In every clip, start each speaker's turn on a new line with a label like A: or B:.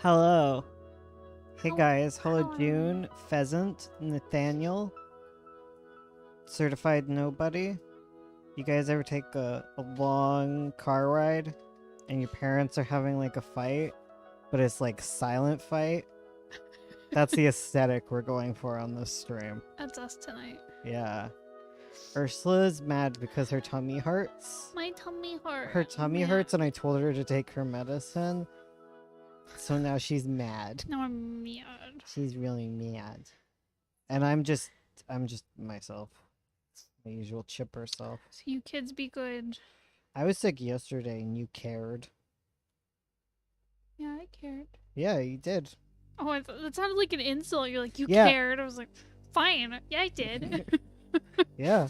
A: Hello. Hey guys, hello
B: Hello.
A: June, Pheasant, Nathaniel, Certified Nobody. You guys ever take a long car ride and your parents are having like a fight, but it's like silent fight? That's the aesthetic we're going for on this stream.
B: That's us tonight.
A: Yeah. Ursula's mad because her tummy hurts.
B: My tummy hurts.
A: Her tummy hurts and I told her to take her medicine. So now she's mad.
B: Now I'm mad.
A: She's really mad. And I'm just myself. My usual chipper self.
B: So you kids be good.
A: I was sick yesterday and you cared.
B: Yeah, I cared.
A: Yeah, you did.
B: Oh, that sounded like an insult. You're like, you
A: Yeah.
B: cared. I was like, fine. Yeah, I did.
A: Yeah.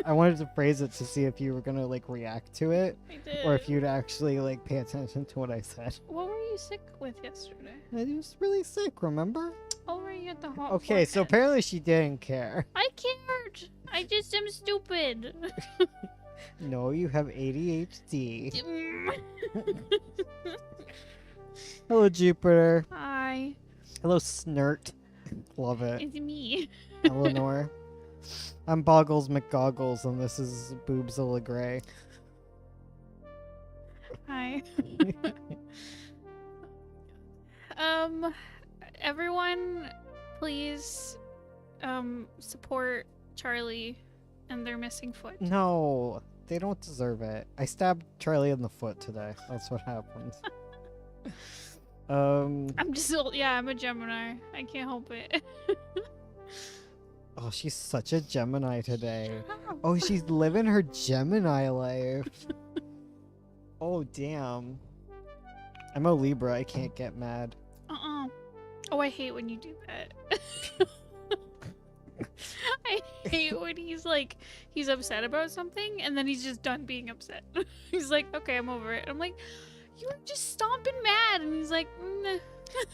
A: I wanted to phrase it to see if you were gonna like react to it.
B: I did.
A: Or if you'd actually like pay attention to what I said.
B: What were you sick with yesterday?
A: I was really sick, remember?
B: Oh, were you at the hot
A: Okay, so
B: forehead?
A: apparently she didn't care.
B: I cared. I just am stupid.
A: No, you have ADHD.
B: Mm.
A: Hello, Jupiter.
B: Hi.
A: Hello, Snert. Love it.
B: It's me.
A: Eleanor. I'm Boggles McGoggles, and this is Boobzilla Gray.
B: Hi. Everyone, please, support Charlie and their missing foot.
A: No, they don't deserve it. I stabbed Charlie in the foot today. That's what happened.
B: I'm just, yeah, I'm a Gemini. I can't help it.
A: Oh, she's such a Gemini today.
B: Ow.
A: Oh, she's living her Gemini life. Oh, damn. I'm a Libra. I can't get mad.
B: Oh, I hate when you do that. I hate when he's upset about something and then he's just done being upset. He's like, okay, I'm over it. I'm like, you were just stomping mad. And he's like, nah.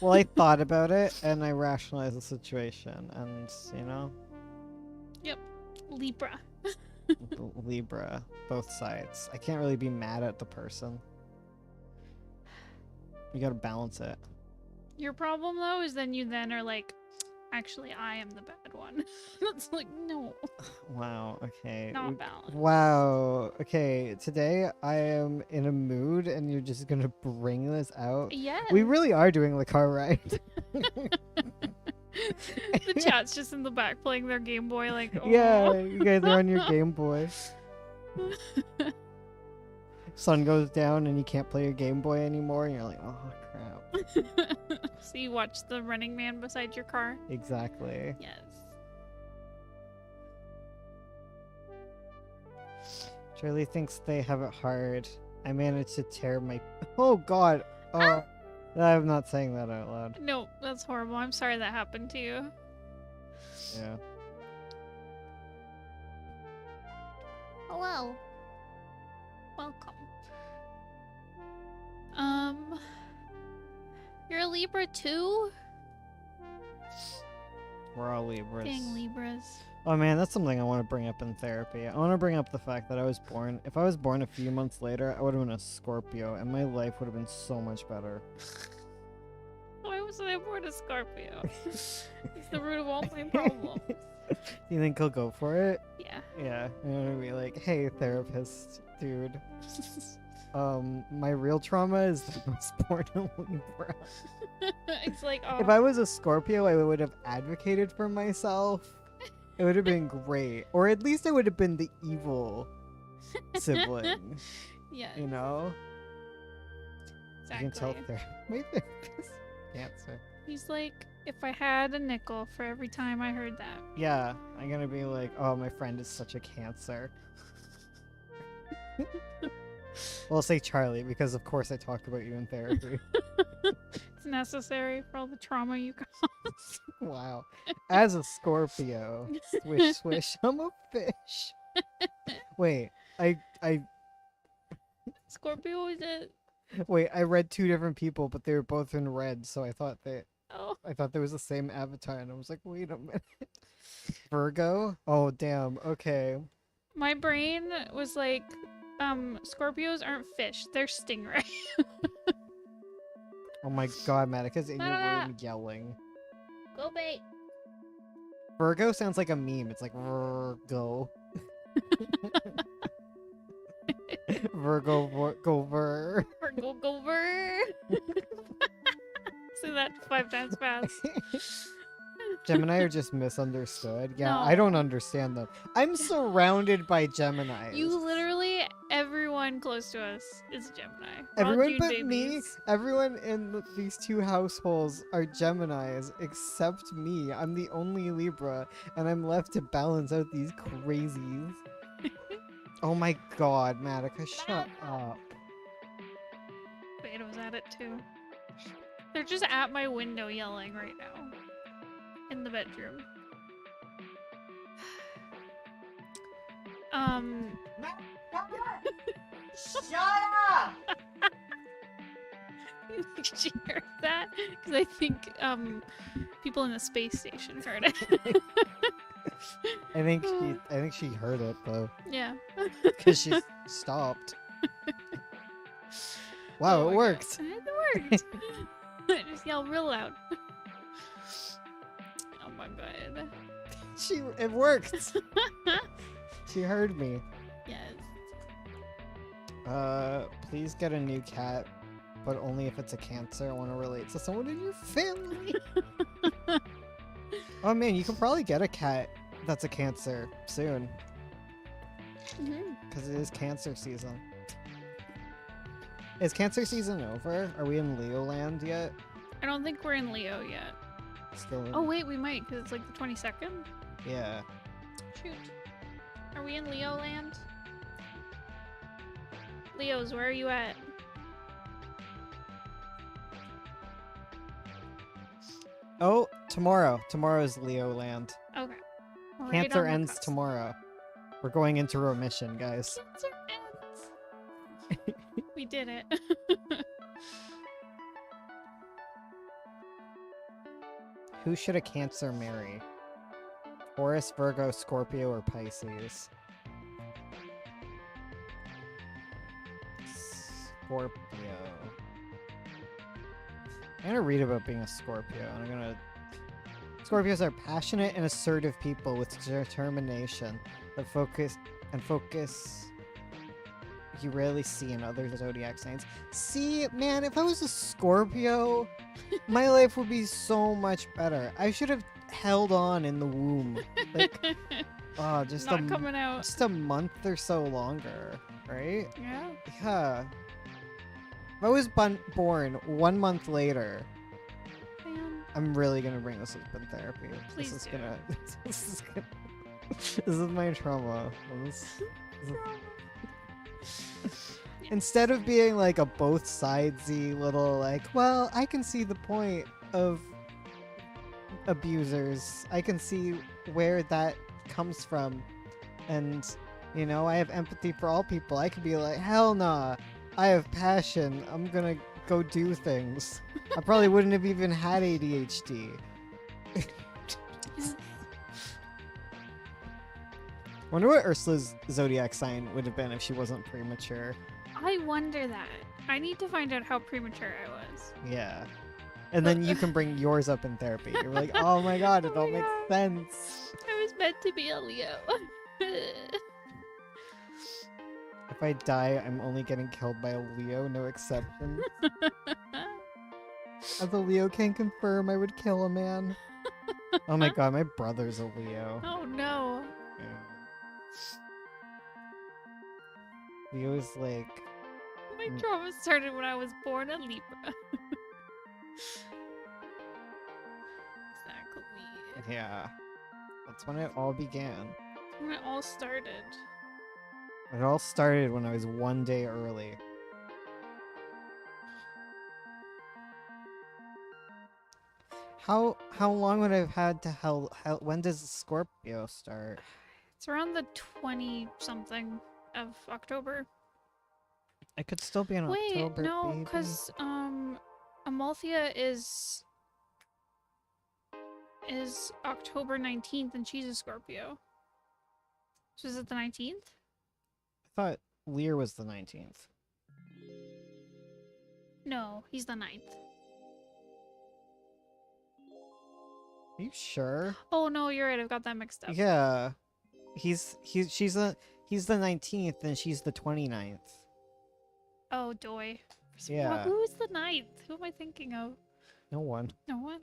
A: Well, I thought about it and I rationalized the situation, and you know,
B: Libra.
A: Libra, both sides. I can't really be mad at the person. You gotta balance it.
B: Your problem though is then you then are like, actually, I am the bad one. That's like, no,
A: Wow. Okay.
B: not balanced.
A: Wow. Okay. Today I am in a mood, and you're just gonna bring this out.
B: Yeah.
A: We really are doing the car ride.
B: The chat's just in the back playing their Game Boy, like, oh.
A: Yeah, you guys are on your Game Boy. Sun goes down and you can't play your Game Boy anymore, and you're like, oh crap.
B: So you watch the Running Man beside your car?
A: Exactly.
B: Yes.
A: Charlie thinks they have it hard. I managed to tear my. Oh God. I'm not saying that out loud.
B: No, that's horrible. I'm sorry that happened to you.
A: Yeah.
B: Hello. Welcome. You're a Libra too?
A: We're all Libras.
B: Dang Libras.
A: Oh man, that's something I want to bring up in therapy. I want to bring up the fact that if I was born a few months later, I would have been a Scorpio, and my life would have been so much better.
B: Why wasn't I born a Scorpio? He's the root of all my problems.
A: Do you think he'll go for it?
B: Yeah.
A: Yeah. I'm gonna be like, hey, therapist, dude. My real trauma is that I was born a Libra.
B: It's like, oh.
A: If I was a Scorpio, I would have advocated for myself. It would have been great. Or at least I would have been the evil sibling.
B: Yeah.
A: You know?
B: Exactly.
A: You can tell my therapist cancer.
B: He's like, if I had a nickel for every time I heard that.
A: Yeah, I'm gonna be like, oh, my friend is such a cancer. Well, I'll say Charlie, because of course I talk about you in therapy.
B: It's necessary for all the trauma you cause.
A: Wow. As a Scorpio, swish swish, I'm a fish. Wait, I
B: Scorpio is it?
A: wait, I read two different people, but they were both in red, so I thought
B: Oh.
A: there was the same avatar, and I was like, wait a minute. Virgo? Oh damn, okay.
B: My brain was like, Scorpios aren't fish, they're stingray.
A: Oh my god, Matica's in your
B: Ah.
A: room yelling.
B: Go bait.
A: Virgo sounds like a meme. It's like Virgo. Virgo, go ver.
B: Go ver. Say that 5 times fast.
A: Gemini are just misunderstood. Yeah, I
B: No.
A: don't understand them. I'm surrounded by Geminis.
B: You literally, everyone close to us is a Gemini. We're all
A: Everyone
B: June
A: but
B: babies.
A: me, everyone in these two households are Geminis except me. I'm the only Libra, and I'm left to balance out these crazies. Oh my god, Matica, shut up.
B: Beta was at it too. They're just at my window yelling right now. In the bedroom.
A: Shut up!
B: Did you hear that? Because I think people in the space station heard it.
A: I think she heard it though,
B: Yeah.
A: because she stopped. Wow,
B: Oh
A: it
B: my
A: worked.
B: God. It worked. I just yelled real loud. Oh my god.
A: It worked. She heard me.
B: Yes.
A: Please get a new cat, but only if it's a Cancer. I want to relate to someone in your family. Oh man, you can probably get a cat that's a Cancer soon, because it is Cancer season. Is Cancer season over? Are we in Leo land yet?
B: I don't think we're in Leo yet.
A: Still in...
B: Oh wait, we might, because it's like the 22nd.
A: Yeah.
B: Shoot. Are we in Leo land? Leos, where are you at?
A: Oh, tomorrow. Tomorrow's Leo land.
B: Okay. Right
A: Cancer
B: on the
A: ends
B: cusp.
A: tomorrow. We're going into remission, guys.
B: Cancer ends. We did it.
A: Who should a Cancer marry? Taurus, Virgo, Scorpio, or Pisces? Scorpio. I'm gonna read about being a Scorpio, and I'm gonna... Scorpios are passionate and assertive people with determination that focus you rarely see in other zodiac signs. See, man, if I was a Scorpio, my life would be so much better. I should have held on in the womb. Like, oh, just
B: Not coming out.
A: just a month or so longer, right?
B: Yeah.
A: Yeah. If I was born 1 month later,
B: Man.
A: I'm really gonna bring this up in therapy.
B: Please
A: this is
B: do.
A: gonna. This is my trauma. Instead of being like a both sidesy little like, well, I can see the point of abusers. I can see where that comes from, and you know, I have empathy for all people. I could be like, hell nah, I have passion. I'm gonna go do things. I probably wouldn't have even had ADHD. Wonder what Ursula's zodiac sign would have been if she wasn't premature.
B: I wonder that. I need to find out how premature I was.
A: Yeah. And then you can bring yours up in therapy. You're like, oh my god, it
B: Oh
A: all
B: my
A: makes
B: God.
A: sense.
B: I was meant to be a Leo.
A: If I die, I'm only getting killed by a Leo, no exception. As a Leo can confirm, I would kill a man. Oh my god, my brother's a Leo.
B: Oh no.
A: Yeah. Leo's like,
B: My trauma started when I was born a Libra. Exactly.
A: yeah. That's when it all began.
B: When it all started.
A: It all started when I was 1 day early. How long would I have had to when does Scorpio start?
B: It's around the 20 something of October.
A: I could still be in
B: Wait,
A: October,
B: no,
A: baby.
B: because Amalthea is October 19th and she's a Scorpio. So is it the 19th?
A: I thought Lear was the 19th.
B: No, he's the 9th.
A: Are you sure?
B: Oh no, you're right. I've got that mixed up.
A: Yeah. He's the 19th and she's the 29th.
B: Oh, doy.
A: Yeah.
B: Who's the ninth? Who am I thinking of?
A: No one.
B: No one?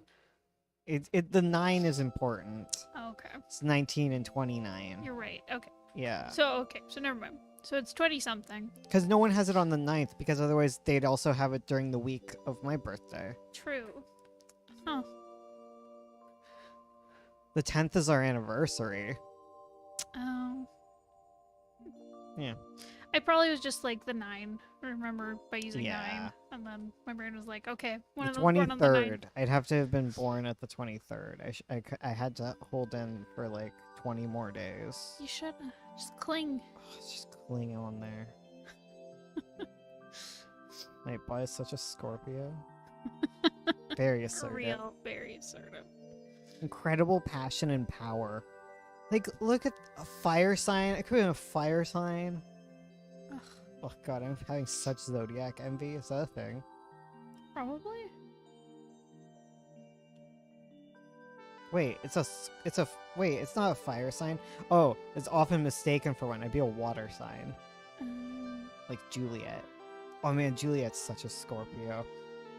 A: The 9 is important.
B: Oh, okay.
A: It's 19 and 29.
B: You're right. Okay.
A: Yeah.
B: So never mind. So it's 20 something.
A: Because no one has it on the 9th, because otherwise they'd also have it during the week of my birthday.
B: True. Huh.
A: The 10th is our anniversary.
B: Oh.
A: Yeah.
B: I probably was just like the 9. Remember by using 9,
A: Yeah.
B: and then my brain was like, okay,
A: The
B: born on the
A: 23rd. I'd have to have been born at the 23rd. I had to hold in for like 20 more days.
B: You should just cling.
A: Oh, it's just clinging on there. My boy is such a Scorpio. Very
B: For
A: assertive.
B: real, very assertive.
A: Incredible passion and power. Like, look at a fire sign. It could be a fire sign.
B: Ugh,
A: Oh god, I'm having such zodiac envy. Is that a thing?
B: probably.
A: Wait, wait, it's not a fire sign. Oh, it's often mistaken for one. It'd be a water sign, like Juliet. Oh man, Juliet's such a Scorpio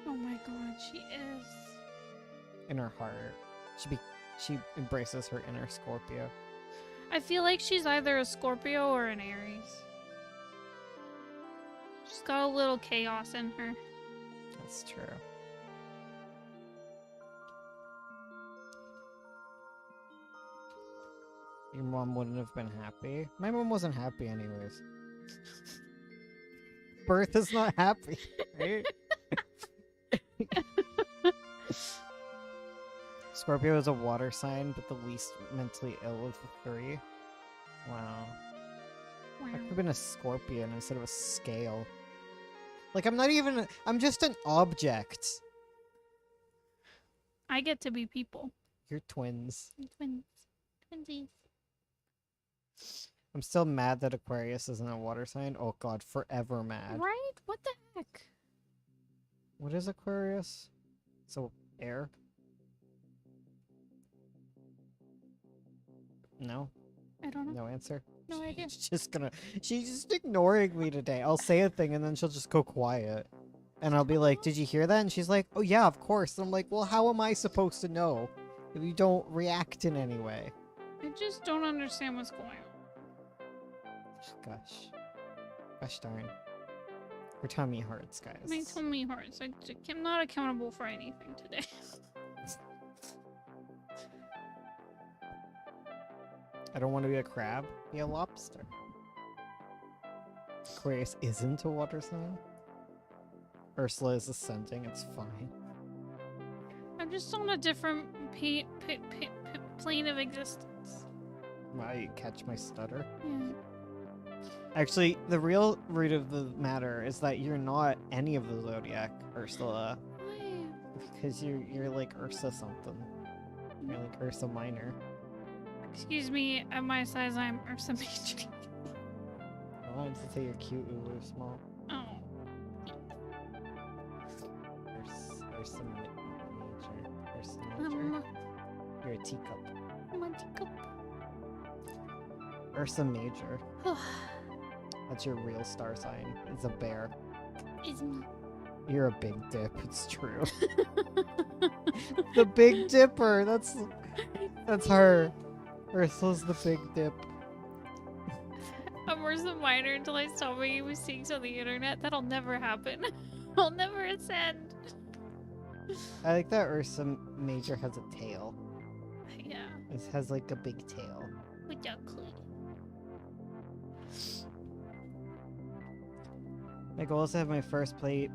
B: Oh my god, she is.
A: in her heart. She embraces her inner Scorpio.
B: I feel like she's either a Scorpio or an Aries. She's got a little chaos in her.
A: That's true. Your mom wouldn't have been happy. My mom wasn't happy anyways. Birth is not happy, right? Scorpio is a water sign, but the least mentally ill of the 3. Wow. I could have been a scorpion instead of a scale. Like, I'm just an object.
B: I get to be people.
A: You're twins.
B: Twins. Twinsies.
A: I'm still mad that Aquarius isn't a water sign. Oh god, forever mad.
B: Right? What the heck?
A: What is Aquarius? So, air? No?
B: I don't know.
A: No answer?
B: No idea.
A: She's just ignoring me today. I'll say a thing and then she'll just go quiet. And I'll be like, did you hear that? And she's like, oh yeah, of course. And I'm like, well, how am I supposed to know if you don't react in any way?
B: I just don't understand what's going on.
A: Gosh. Gosh darn. We're tummy hurts, guys.
B: My tummy hurts. I'm not accountable for anything today.
A: I don't want to be a crab. Be a lobster. Aquarius isn't a water sign. Ursula is ascending. It's fine.
B: I'm just on a different plane of existence.
A: I catch my stutter.
B: Yeah.
A: Actually, the real root of the matter is that you're not any of the zodiac, Ursula,
B: Why?
A: because you're like Ursa something. You're like Ursa Minor.
B: Excuse me, at my size, I'm Ursa Major.
A: I wanted to say you're cute, Ulu small.
B: Oh.
A: Ursa Major. You're a teacup.
B: I'm a teacup.
A: Ursa Major. That's your real star sign. It's a bear.
B: It's me.
A: You're a Big Dip. It's true. The Big Dipper. That's her. Ursula's the Big Dip.
B: I'm Ursa Minor until I stop making mistakes on the internet. That'll never happen. I'll never ascend.
A: I like that Ursa Major has a tail.
B: Yeah.
A: It has like a big tail.
B: Exactly.
A: My goal is to have my first plate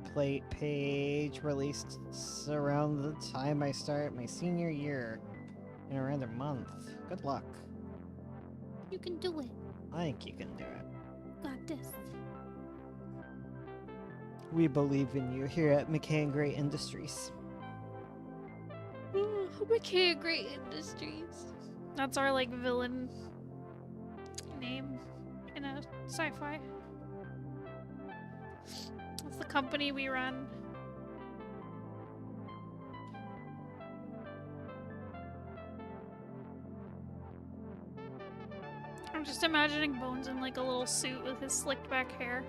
A: page released around the time I start my senior year in around a month. Good luck.
B: You can do it.
A: I think you can do it.
B: Got this.
A: We believe in you here at McKay & Gray Industries.
B: McKay Great Industries. That's our like villain name in a sci-fi. That's the company we run. just imagining Bones in like a little suit with his slicked back hair.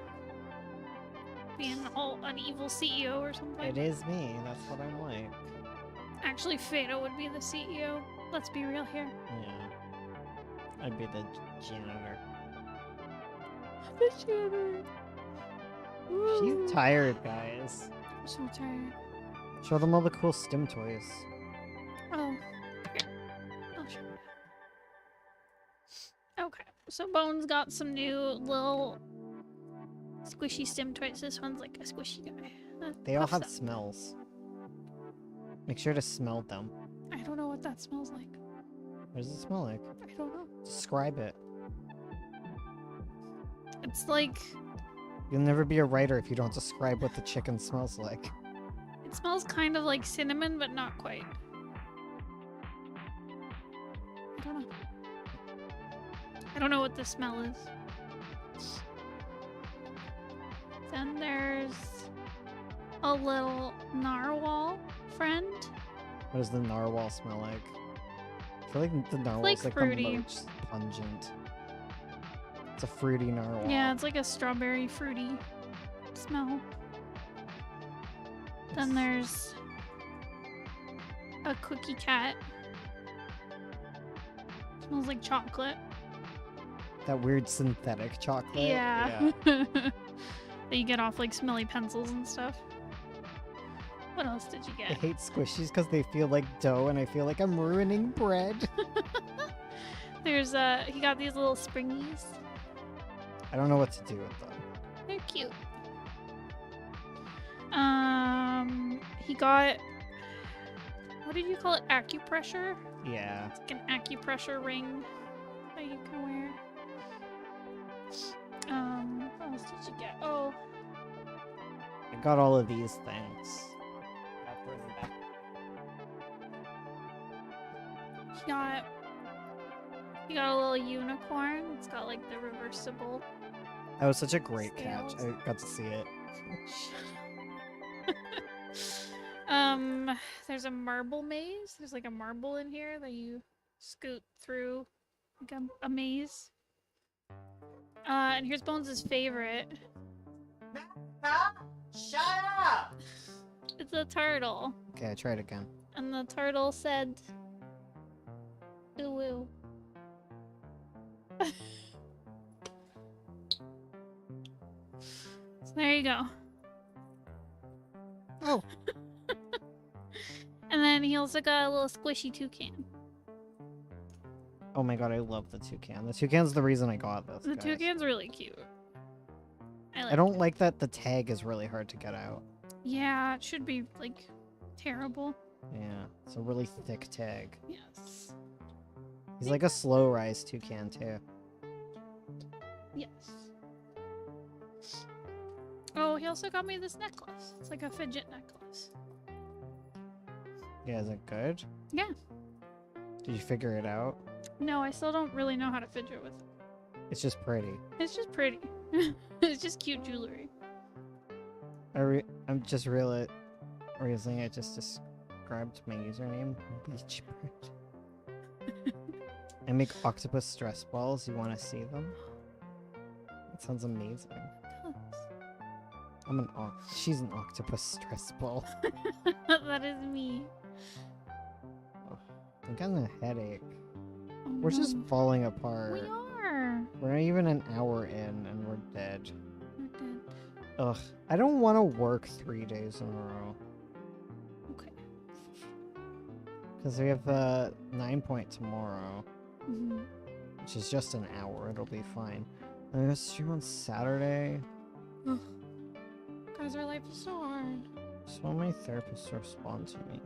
B: Being an evil CEO or something.
A: It is me. That's what I'm like.
B: Actually, Fado would be the CEO. Let's be real here.
A: Yeah. I'd be the janitor.
B: The janitor.
A: She's tired, guys.
B: I'm so tired.
A: Show them all the cool STEM toys.
B: Oh, here. I'll show you. Okay, so Bones got some new little squishy stim toys. This one's like a squishy guy.
A: They all
B: puffs
A: have
B: up.
A: smells. Make sure to smell them.
B: I don't know what that smells like.
A: What does it smell like?
B: I don't know.
A: Describe it.
B: It's like,
A: You'll never be a writer if you don't describe what the chicken smells like.
B: it smells kind of like cinnamon, but not quite. I don't know. I don't know what the smell is. Then there's a little narwhal friend.
A: What does the narwhal smell like? I feel like the narwhal's
B: like
A: like
B: fruity.
A: the most pungent. It's a fruity narwhal.
B: Yeah, it's like a strawberry fruity smell. Then there's a cookie cat. Smells like chocolate.
A: That weird synthetic chocolate.
B: Yeah. That you get off like smelly pencils and stuff. What else did you
A: I
B: get?
A: hate squishies because they feel like dough and I feel like I'm ruining bread.
B: There's he got these little springies.
A: I don't know what to do with them.
B: They're cute. He got, what did you call it? Acupressure?
A: Yeah.
B: It's like an acupressure ring that you can wear. What else did you get? Oh,
A: I got all of these things. I'll throw them back.
B: he got a little unicorn. It's got like the reversible.
A: That was such a great catch. I
B: Scales.
A: got to see it.
B: There's a marble maze. There's like a marble in here that you scoot through like a maze. And here's Bones' favorite.
C: Shut up!
B: It's a turtle.
A: Okay, I tried again.
B: And the turtle said, ooh, ooh. So there you go.
A: Oh.
B: And then he also got a little squishy toucan.
A: Oh my god, I love the toucan. The toucan's the reason I got this.
B: The
A: guys.
B: toucan's really cute.
A: I don't like that the tag is really hard to get out.
B: Yeah, it should be like terrible.
A: Yeah, it's a really thick tag.
B: Yes.
A: He's like a slow rise toucan too.
B: Yes. Oh, he also got me this necklace. It's like a fidget necklace.
A: Yeah, is it good?
B: Yeah.
A: Did you figure it out?
B: No, I still don't really know how to fidget with it.
A: It's just pretty.
B: It's just pretty. It's just cute jewelry.
A: I'm just realizing I just described my username. Beach Bird. I make octopus stress balls. You want to see them? That sounds amazing. She's an octopus stress ball.
B: That is me.
A: I'm getting a headache.
B: Oh,
A: We're just
B: no.
A: falling apart.
B: We are.
A: We're not even an hour in and we're dead.
B: We're dead.
A: Ugh. I don't want to work 3 days in a row.
B: Okay.
A: Because we have 9 point tomorrow,
B: Mhm.
A: which is just an hour. It'll be fine. I'm gonna stream on Saturday.
B: Ugh. Guys, our life is so hard.
A: Just want my therapist to respond to me.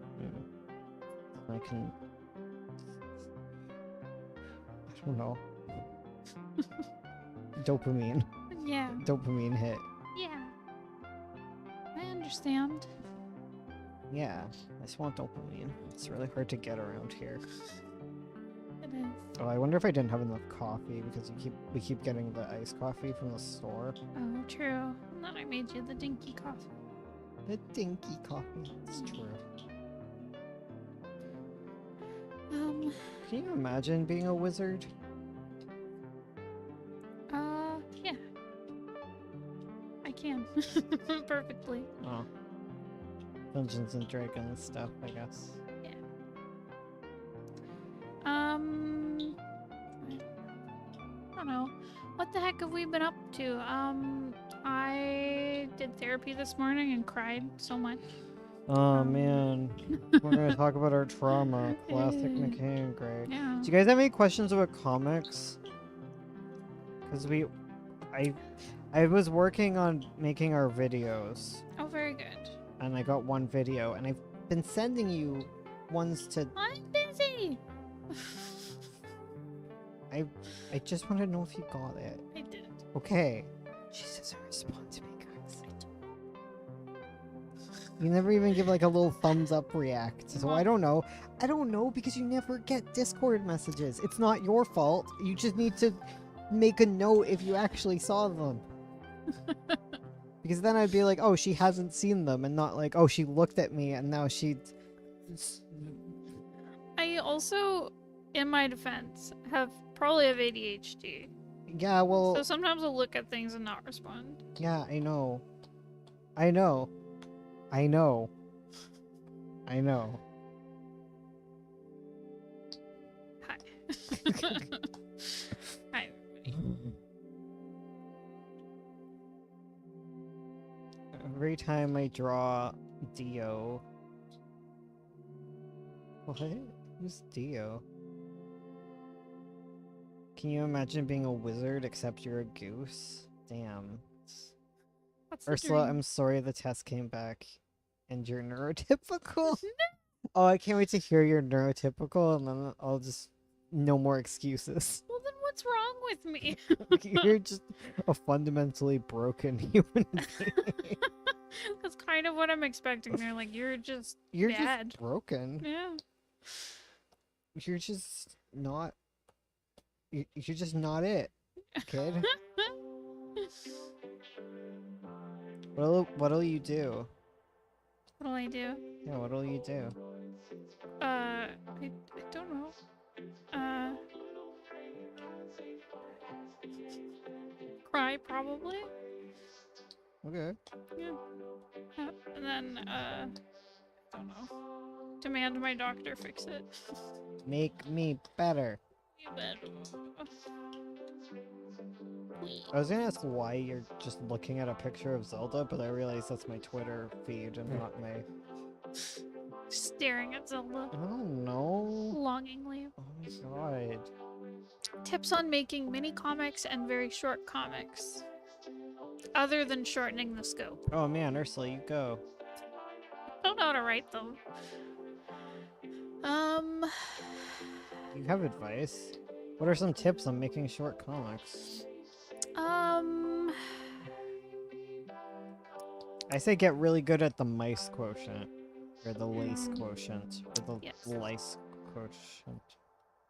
A: I can... I don't know. Dopamine.
B: Yeah.
A: Dopamine hit.
B: Yeah. I understand.
A: Yeah, I just want dopamine. It's really hard to get around here.
B: It is.
A: Oh, I wonder if I didn't have enough coffee because we keep getting the iced coffee from the store.
B: Oh, true. And then I made you the dinky coffee.
A: The dinky coffee. It's true.
B: Um,
A: Can you imagine being a wizard?
B: perfectly.
A: Oh. Dungeons and Dragons stuff, I guess.
B: I don't know. What the heck have we been up to? I did therapy this morning and cried so much.
A: Oh man, we're gonna talk about our trauma. Classic McKay and Gray.
B: Yeah.
A: Do you guys have any questions about comics? Because I was working on making our videos,
B: Oh, very good.
A: and I got one video, and I've been sending you ones to.
B: I'm busy.
A: I just want to know if you got it.
B: I did.
A: Okay. Jesus, respond to me, guys. You never even give like a little thumbs up react. So I don't know. I don't know because you never get Discord messages. It's not your fault. You just need to make a note if you actually saw them. Because then I'd be like, oh, she hasn't seen them, and not like, oh, she looked at me and now she.
B: I also, in my defense, probably have ADHD.
A: Yeah, well.
B: So sometimes I'll look at things and not respond.
A: Yeah, I know. I know. I know. I know.
B: Hi. Hi, everybody.
A: Every time I draw Dio. What? Who's Dio? Can you imagine being a wizard except you're a goose? Damn.
B: What's the
A: Ursula,
B: dream?
A: I'm sorry the test came back and you're neurotypical. Oh, I can't wait to hear you're neurotypical and then I'll just no more excuses.
B: Well, then what's wrong with me?
A: You're just a fundamentally broken human being.
B: That's kind of what I'm expecting. They're like, you're just
A: You're
B: bad.
A: just broken.
B: Yeah.
A: You're just not. You're just not it, kid. What'll you do?
B: What'll I do?
A: Yeah, what'll you do?
B: I don't know. Cry probably.
A: Okay.
B: Yeah. And then I don't know. Demand my doctor fix it.
A: Make me better.
B: You bet.
A: I was gonna ask why you're just looking at a picture of Zelda, but I realized that's my Twitter feed and not my.
B: Staring at Zelda
A: I don't know.
B: longingly.
A: Oh my god.
B: Tips on making mini comics and very short comics. Other than shortening the scope.
A: Oh man, Ursula, you go.
B: I don't know how to write them.
A: You have advice. What are some tips on making short comics? I say get really good at the mice quotient. Or the lace quotient. Or the
B: Yes.
A: lice quotient.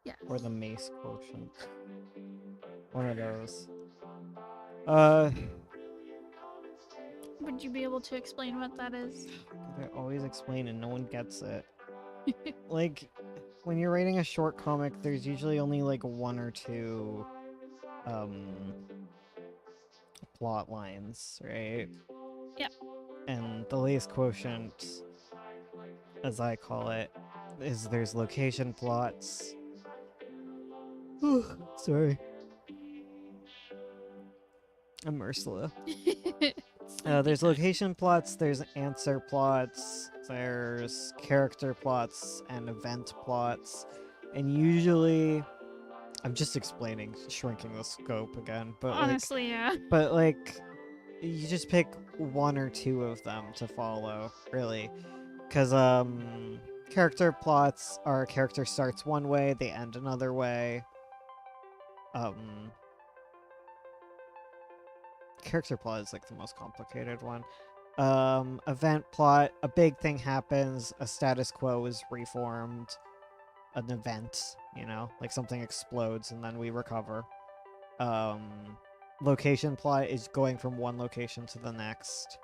B: Yes.
A: Or the mace quotient. One of those.
B: Would you be able to explain what that is?
A: I always explain and no one gets it. Like, when you're writing a short comic, there's usually only like one or two plot lines, right?
B: Yep.
A: And the lace quotient, as I call it, is there's location plots. Sorry. I'm Ursula. There's location plots, there's answer plots, there's character plots and event plots, and usually I'm just explaining shrinking the scope again, but
B: Honestly, yeah.
A: like you just pick one or two of them to follow, really. Cause character plots are character starts one way, they end another way. Character plot is like the most complicated one. Event plot, a big thing happens, a status quo is reformed, an event, you know, like something explodes and then we recover. Location plot is going from one location to the next.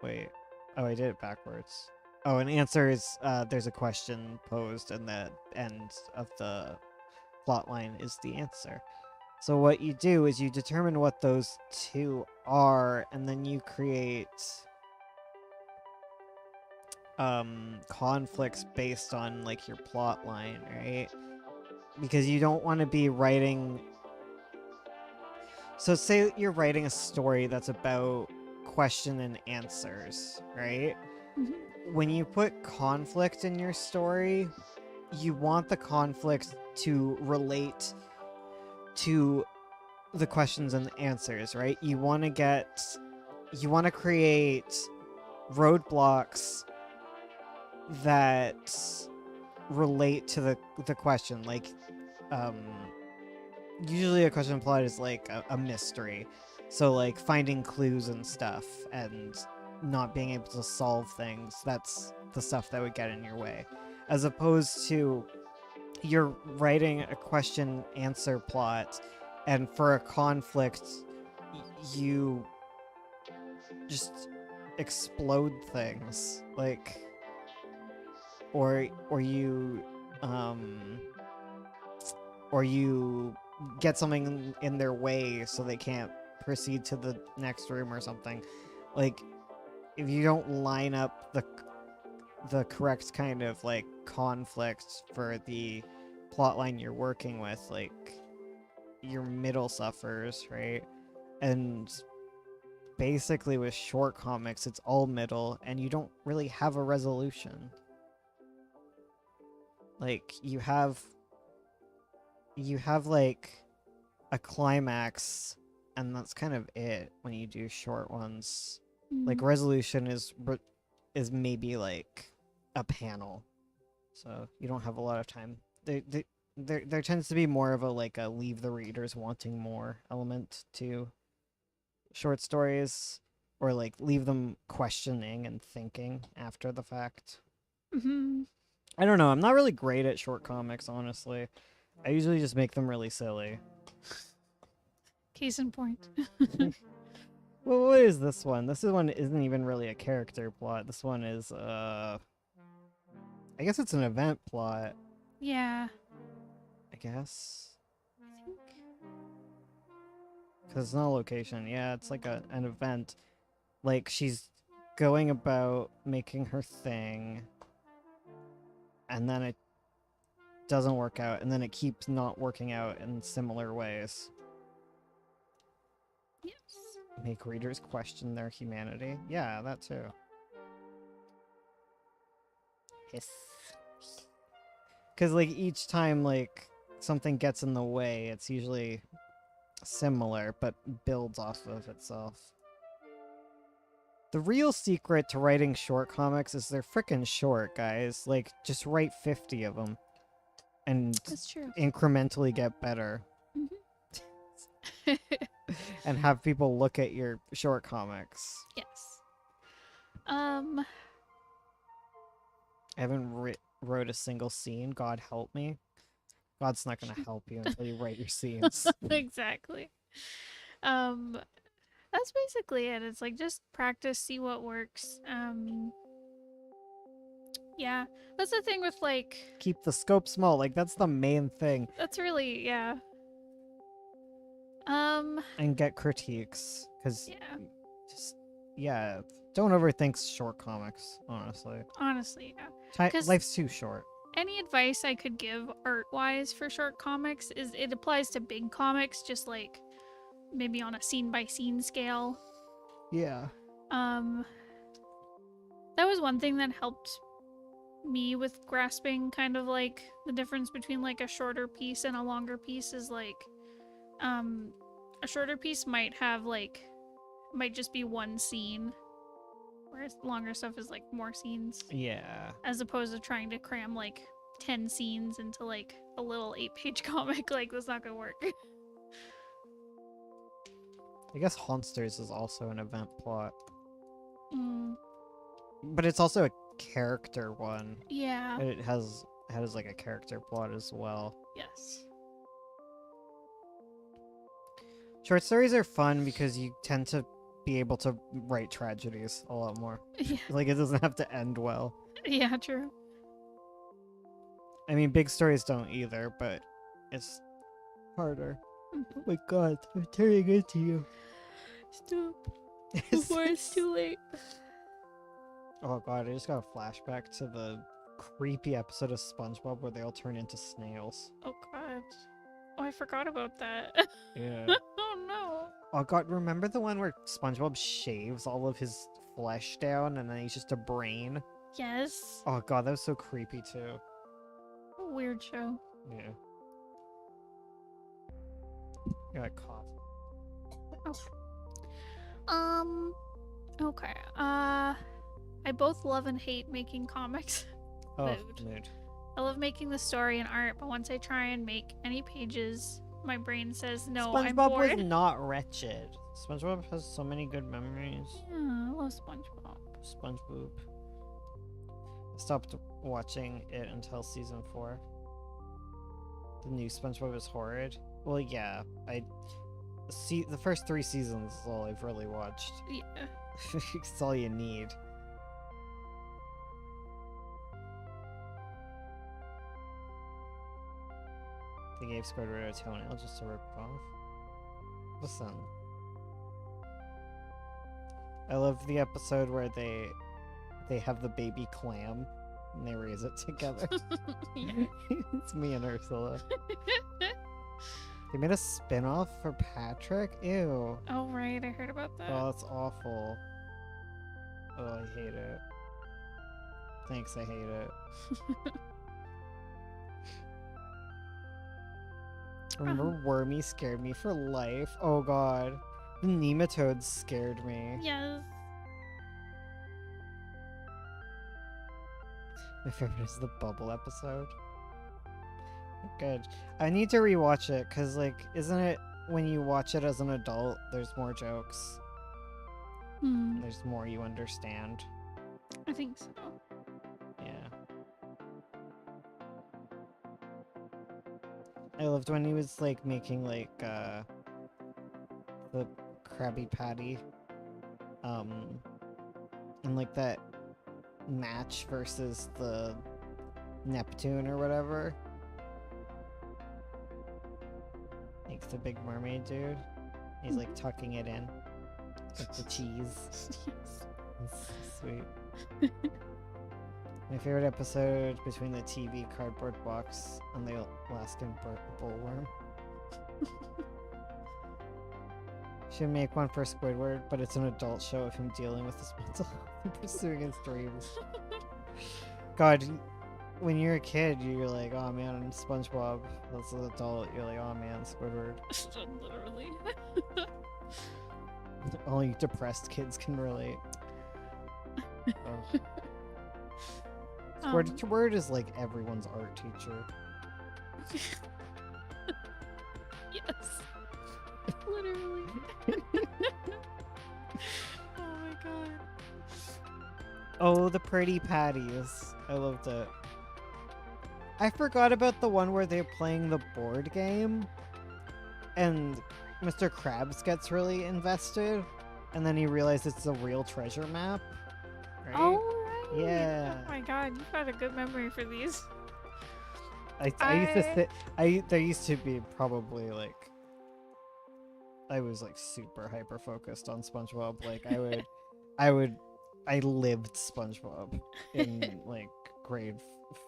A: Wait. Oh, I did it backwards. Oh, an answer is there's a question posed and the end of the plot line is the answer. So what you do is you determine what those two are, and then you create conflicts based on like your plot line, right? Because you don't want to be writing. So say you're writing a story that's about question and answers, right?
B: Mhm.
A: When you put conflict in your story, you want the conflict to relate to the questions and the answers, right? You want to create roadblocks that relate to the question. Like, um, usually a question plot is like a mystery, so like finding clues and stuff and not being able to solve things. That's the stuff that would get in your way, as opposed to you're writing a question answer plot, and for a conflict you just explode things, like, or you um or you get something in their way so they can't proceed to the next room or something. Like, if you don't line up the correct kind of like conflict for the plot line you're working with, like, your middle suffers, right? And basically with short comics it's all middle and you don't really have a resolution. Like, you have like a climax, and that's kind of it when you do short ones. Like, resolution is maybe like a panel, so you don't have a lot of time. There tends to be more of a like a leave the readers wanting more element to short stories, or like leave them questioning and thinking after the fact.
B: Mm-hmm.
A: I don't know. I'm not really great at short comics, honestly. I usually just make them really silly.
B: Case in point.
A: Well, what is this one? This one isn't even really a character plot. This one is, I guess it's an event plot.
B: Yeah.
A: I guess. Because it's not a location. Yeah, it's like an event. Like, she's going about making her thing, and then it doesn't work out, and then it keeps not working out in similar ways.
B: Yes.
A: Make readers question their humanity. Yeah, that too. Yes. Because, like, each time, like, something gets in the way, it's usually similar, but builds off of itself. The real secret to writing short comics is they're freaking short, guys. Like, just write 50 of them and
B: That's true.
A: incrementally get better. And have people look at your short comics.
B: Yes.
A: I haven't wrote a single scene. God help me. God's not going to help you until you write your scenes.
B: Exactly. That's basically it. It's like just practice, see what works. Yeah. That's the thing with like
A: Keep the scope small. Like, that's the main thing.
B: that's really yeah.
A: And get critiques. Because,
B: Yeah.
A: just, yeah, don't overthink short comics, honestly.
B: Honestly, yeah. 'Cause-
A: Life's too short.
B: Any advice I could give art-wise for short comics is it applies to big comics, just like maybe on a scene-by-scene scale.
A: Yeah.
B: That was one thing that helped me with grasping kind of like the difference between like a shorter piece and a longer piece is like a shorter piece might just be one scene, whereas longer stuff is like more scenes,
A: Yeah.
B: as opposed to trying to cram like 10 scenes into like a little 8-page comic. Like, that's not gonna work.
A: I guess Haunsters is also an event plot.
B: Mm,
A: But it's also a character one.
B: yeah.
A: It has like a character plot as well.
B: Yes.
A: Short stories are fun because you tend to be able to write tragedies a lot more.
B: Yeah.
A: Like, it doesn't have to end well.
B: Yeah, true.
A: I mean, big stories don't either, but it's harder. Oh my god, I'm turning into you.
B: Stop before it's too late.
A: Oh god, I just got a flashback to the creepy episode of SpongeBob where they all turn into snails.
B: Oh god. Oh, I forgot about that.
A: Yeah.
B: Oh no.
A: Oh god, remember the one where SpongeBob shaves all of his flesh down and then he's just a brain?
B: Yes.
A: Oh god, that was so creepy too.
B: Weird show.
A: Yeah. Got caught.
B: Okay. I both love and hate making comics.
A: Oh,
B: Mood.
A: mood.
B: I love making the story and art, but once I try and make any pages, my brain says no. I'm
A: SpongeBob
B: bored.
A: was not wretched. SpongeBob has so many good memories.
B: Yeah, I love SpongeBob.
A: SpongeBob. I stopped watching it until season 4. The new SpongeBob is horrid. Well, yeah, the first 3 seasons is all I've really watched.
B: Yeah.
A: It's all you need. They gave Squidward a toenail just to rip it off. Listen. I love the episode where they have the baby clam and they raise it together.
B: Yeah.
A: It's me and Ursula. They made a spin-off for Patrick? Ew.
B: Oh right, I heard about that.
A: Oh, that's awful. Oh, I hate it. Thanks, I hate it. Remember Wormy scared me for life? Oh god. The nematodes scared me.
B: Yes.
A: My favorite is the bubble episode. Good. I need to rewatch it because, like, isn't it when you watch it as an adult, there's more jokes?
B: Hmm.
A: There's more you understand.
B: I think so.
A: Yeah. I loved when he was, like, making, like, the Krabby Patty. And, like, that match versus the Neptune or whatever. Like the big mermaid dude. He's like tucking it in with the cheese.
B: Yes.
A: It's so sweet. My favorite episode between the TV cardboard box and the Alaskan bullworm. Should make one for Squidward, but it's an adult show of him dealing with his mental health and pursuing his dreams. God, when you're a kid, you're like, oh man, SpongeBob. As an adult, you're like, oh man, Squidward.
B: Literally.
A: Only depressed kids can relate. Oh. Squidward is like everyone's art teacher.
B: Yes. Literally. Oh my god.
A: Oh, the pretty patties. I loved it. I forgot about the one where they're playing the board game and Mr. Krabs gets really invested and then he realizes it's a real treasure map. Right?
B: Oh, right.
A: Yeah.
B: Oh my god, you've got a good memory for these.
A: I used to sit. There used to be probably like. I was like super hyper focused on SpongeBob. Like I lived SpongeBob in like grade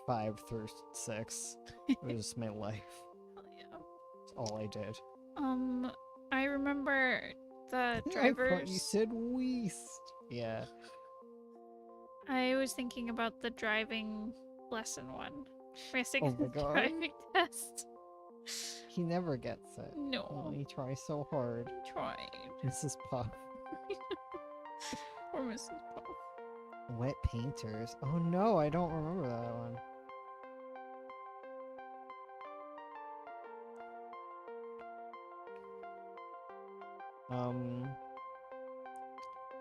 A: 5 through 6. It was my life.
B: Hell yeah.
A: It's all I did.
B: I remember the
A: I thought
B: drivers.
A: you said Weast. Yeah.
B: I was thinking about the driving lesson one. Racing
A: Oh my god.
B: driving test.
A: He never gets it.
B: No.
A: Oh, he tries so hard.
B: I tried.
A: Mrs. Puff.
B: Or Mrs. Puff.
A: Wet Painters. Oh no, I don't remember that one.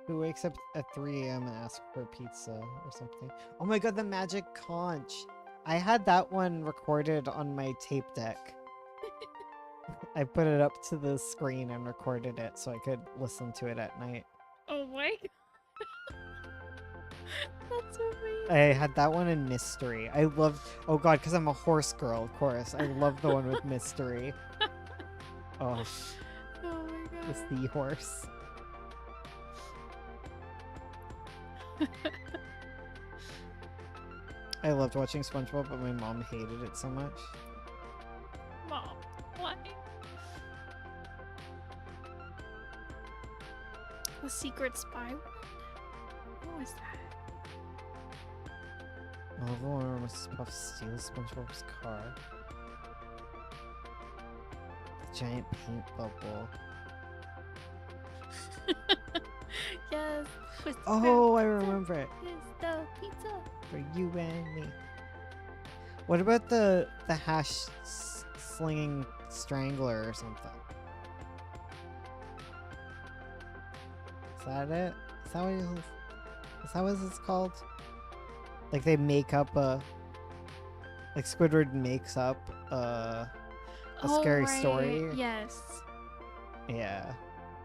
A: Who wakes up at 3 a.m. and asks for pizza or something? Oh my god, the magic conch! I had that one recorded on my tape deck. I put it up to the screen and recorded it so I could listen to it at night.
B: Oh my god. That's amazing.
A: I had that one in Mystery. I loved... Oh god, because I'm a horse girl, of course. I love the one with Mystery. Oh,
B: Oh my
A: the
B: god.
A: seahorse. I loved watching SpongeBob, but my mom hated it so much.
B: Mom, why? The secret spy? What was that?
A: I love the one where Mrs. Puff steals SpongeBob's car. The giant paint bubble.
B: Yes. With
A: Oh, I remember it.
B: It's the pizza.
A: For you and me. What about the slinging strangler or something? Is that it? Is that what it's called? Like they make up like Squidward makes up a scary
B: right.
A: story.
B: Yes.
A: Yeah.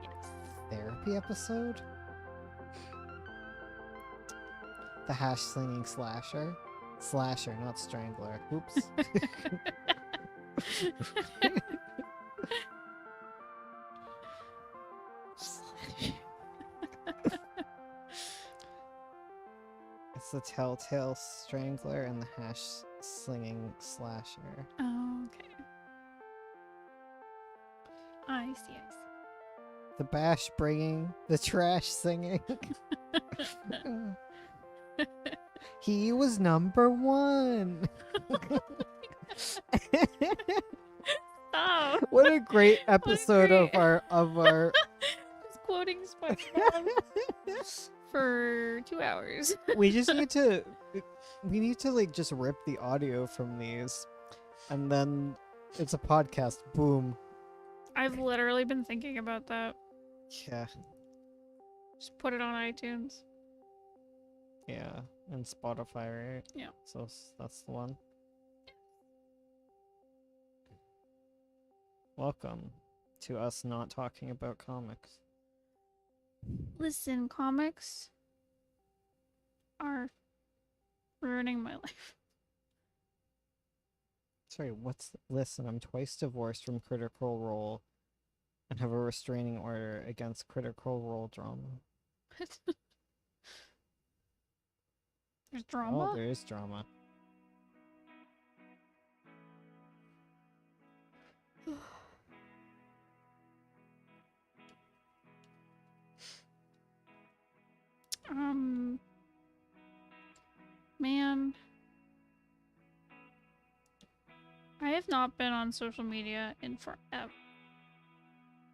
B: Yes.
A: Therapy episode? The hash slinging slasher? Slasher, not strangler. Oops. It's the telltale strangler and the hash slinging slasher.
B: Oh, okay. I see.
A: The bash bringing, the trash singing. He was number 1.
B: Stop.
A: What a great episode
B: great-
A: of our
B: Just quoting SpongeBob for 2 hours.
A: we need to like just rip the audio from these and then it's a podcast. Boom.
B: I've literally been thinking about that.
A: Yeah.
B: Just put it on iTunes.
A: Yeah. And Spotify, right?
B: Yeah.
A: So that's the one. Welcome to us not talking about comics.
B: Listen, comics are ruining my life.
A: Sorry, listen, I'm twice divorced from Critical Role and have a restraining order against Critical Role drama.
B: There's drama?
A: Oh, there is drama.
B: Man. I have not been on social media in forever.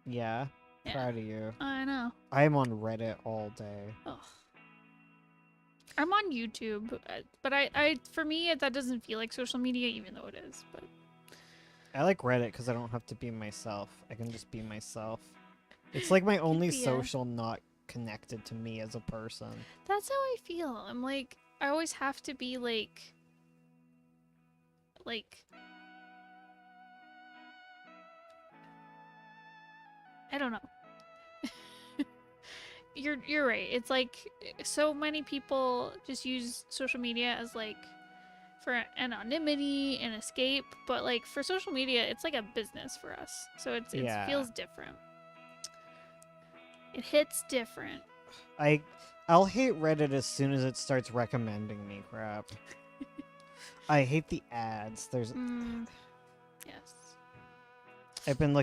A: Yeah,
B: Yeah.
A: proud of you.
B: I know.
A: I'm on Reddit all day.
B: Ugh. I'm on YouTube, but I for me that doesn't feel like social media, even though it is. But
A: I like Reddit because I don't have to be myself. I can just be myself. It's like my only
B: be a-
A: social not connected to me as a person.
B: that's how I feel. I'm like, I always have to be like I don't know. You're right. It's like so many people just use social media as like for anonymity and escape, but like for social media, it's like a business for us. So it
A: Yeah.
B: feels different. It hits different.
A: I'll hate Reddit as soon as it starts recommending me crap. I hate the ads. There's
B: Yes.
A: I've been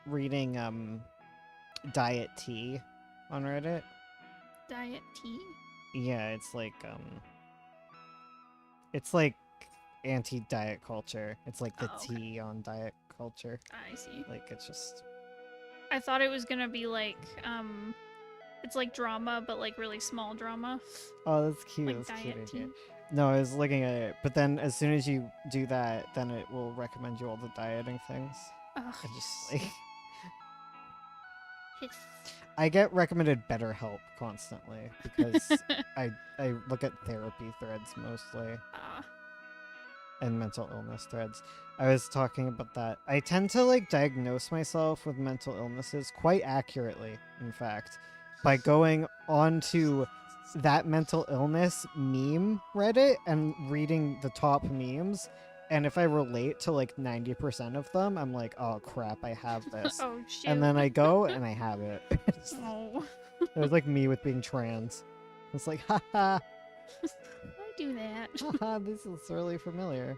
A: reading Diet Tea on Reddit.
B: Diet tea?
A: Yeah, it's like anti-diet culture. It's like the
B: Oh, okay.
A: tea on diet culture.
B: I see.
A: Like it's just
B: I thought it was gonna be like it's like drama, but like really small drama.
A: oh, that's cute.
B: Like
A: That's cute.
B: diet tea.
A: No, I was looking at it, but then as soon as you do that, then it will recommend you all the dieting things.
B: Ugh,
A: I just like
B: hiss.
A: I get recommended BetterHelp constantly because I look at therapy threads mostly and mental illness threads. I was talking about that. I tend to like diagnose myself with mental illnesses quite accurately, in fact, by going onto that mental illness meme Reddit and reading the top memes and if I relate to like 90% of them, I'm like, oh crap, I have this.
B: Oh shoot.
A: And then I go and I have it.
B: Oh.
A: It was like me with being trans. It's like, haha,
B: I do that.
A: haha, this is really familiar.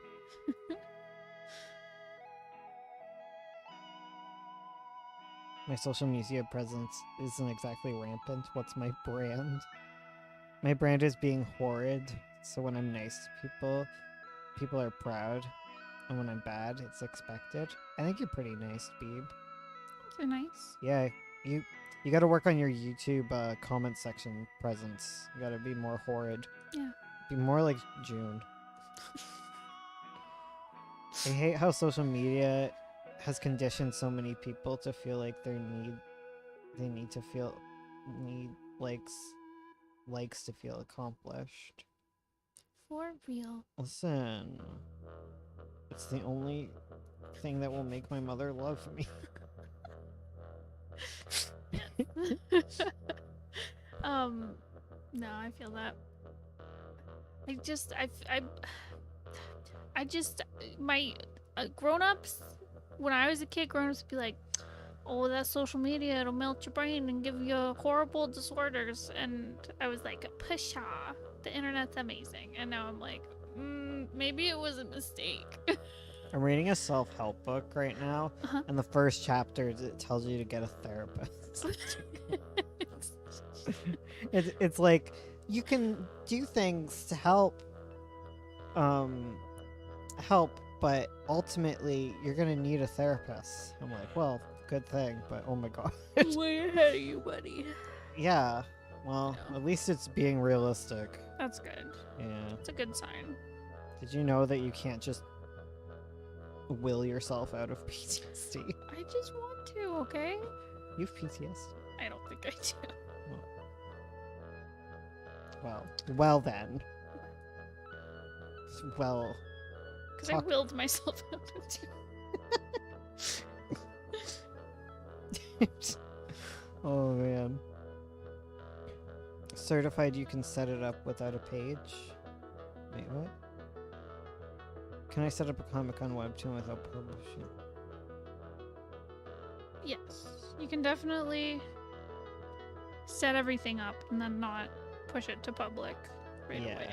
A: My social media presence isn't exactly rampant. What's my brand? My brand is being horrid. So when I'm nice to people, people are proud. And when I'm bad, it's expected. I think you're pretty nice, Beeb.
B: So nice.
A: Yeah, you got to work on your YouTube comment section presence. You got to be more horrid.
B: Yeah.
A: Be more like June. I hate how social media has conditioned so many people to feel like they need to feel need likes to feel accomplished.
B: For real.
A: Listen, it's the only thing that will make my mother love me.
B: No, I feel that. My grown-ups, when I was a kid, grown-ups would be like, oh, that social media, it'll melt your brain and give you horrible disorders. And I was like, pshaw, the internet's amazing. And now I'm like, maybe it was a mistake.
A: I'm reading a self-help book right now,
B: Uh-huh.
A: and the first chapter it tells you to get a therapist. It's like you can do things to help, but ultimately you're gonna need a therapist. I'm like, well, good thing, but oh my god.
B: Way ahead of you, buddy.
A: Yeah. Well,
B: Yeah.
A: at least it's being realistic.
B: That's good.
A: Yeah.
B: It's a good sign.
A: Did you know that you can't just will yourself out of PTSD?
B: I just want to, okay?
A: You have PTSD?
B: I don't think I do.
A: Well then. Well,
B: Because I
A: Talk-
B: willed myself out of it.
A: oh man. Certified you can set it up without a page? Wait, what? Can I set up a Comic-Con webtoon without publishing?
B: Yes. You can definitely set everything up and then not push it to public right
A: Yeah.
B: away.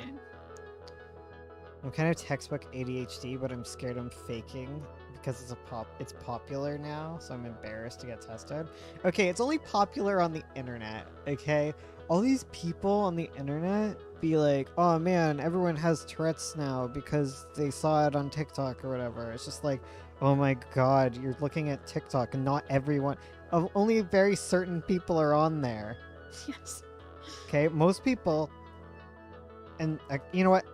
A: I'm kind of textbook ADHD, but I'm scared I'm faking because it's popular now, so I'm embarrassed to get tested. Okay, it's only popular on the internet, okay? All these people on the internet be like, oh man, everyone has Tourette's now because they saw it on TikTok or whatever. It's just like, oh my god, you're looking at TikTok and not everyone, only very certain people are on there.
B: Yes.
A: Okay, most people, and you know what?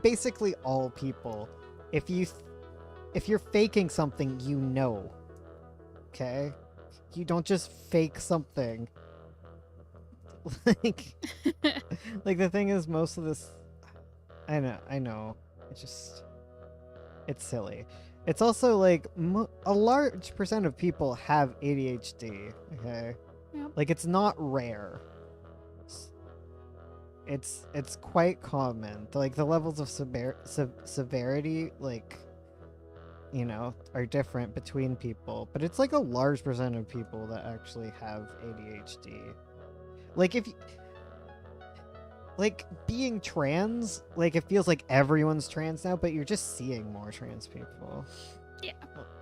A: Basically all people. If you're faking something, you know. Okay? You don't just fake something. like the thing is, most of this, I know. It's silly. It's also like a large percent of people have ADHD. Okay?
B: Yep.
A: Like it's not rare. It's quite common. Like the levels of severity, like, you know, are different between people, but it's like a large percent of people that actually have ADHD. Like if like being trans, like it feels like everyone's trans now, but you're just seeing more trans people.
B: Yeah.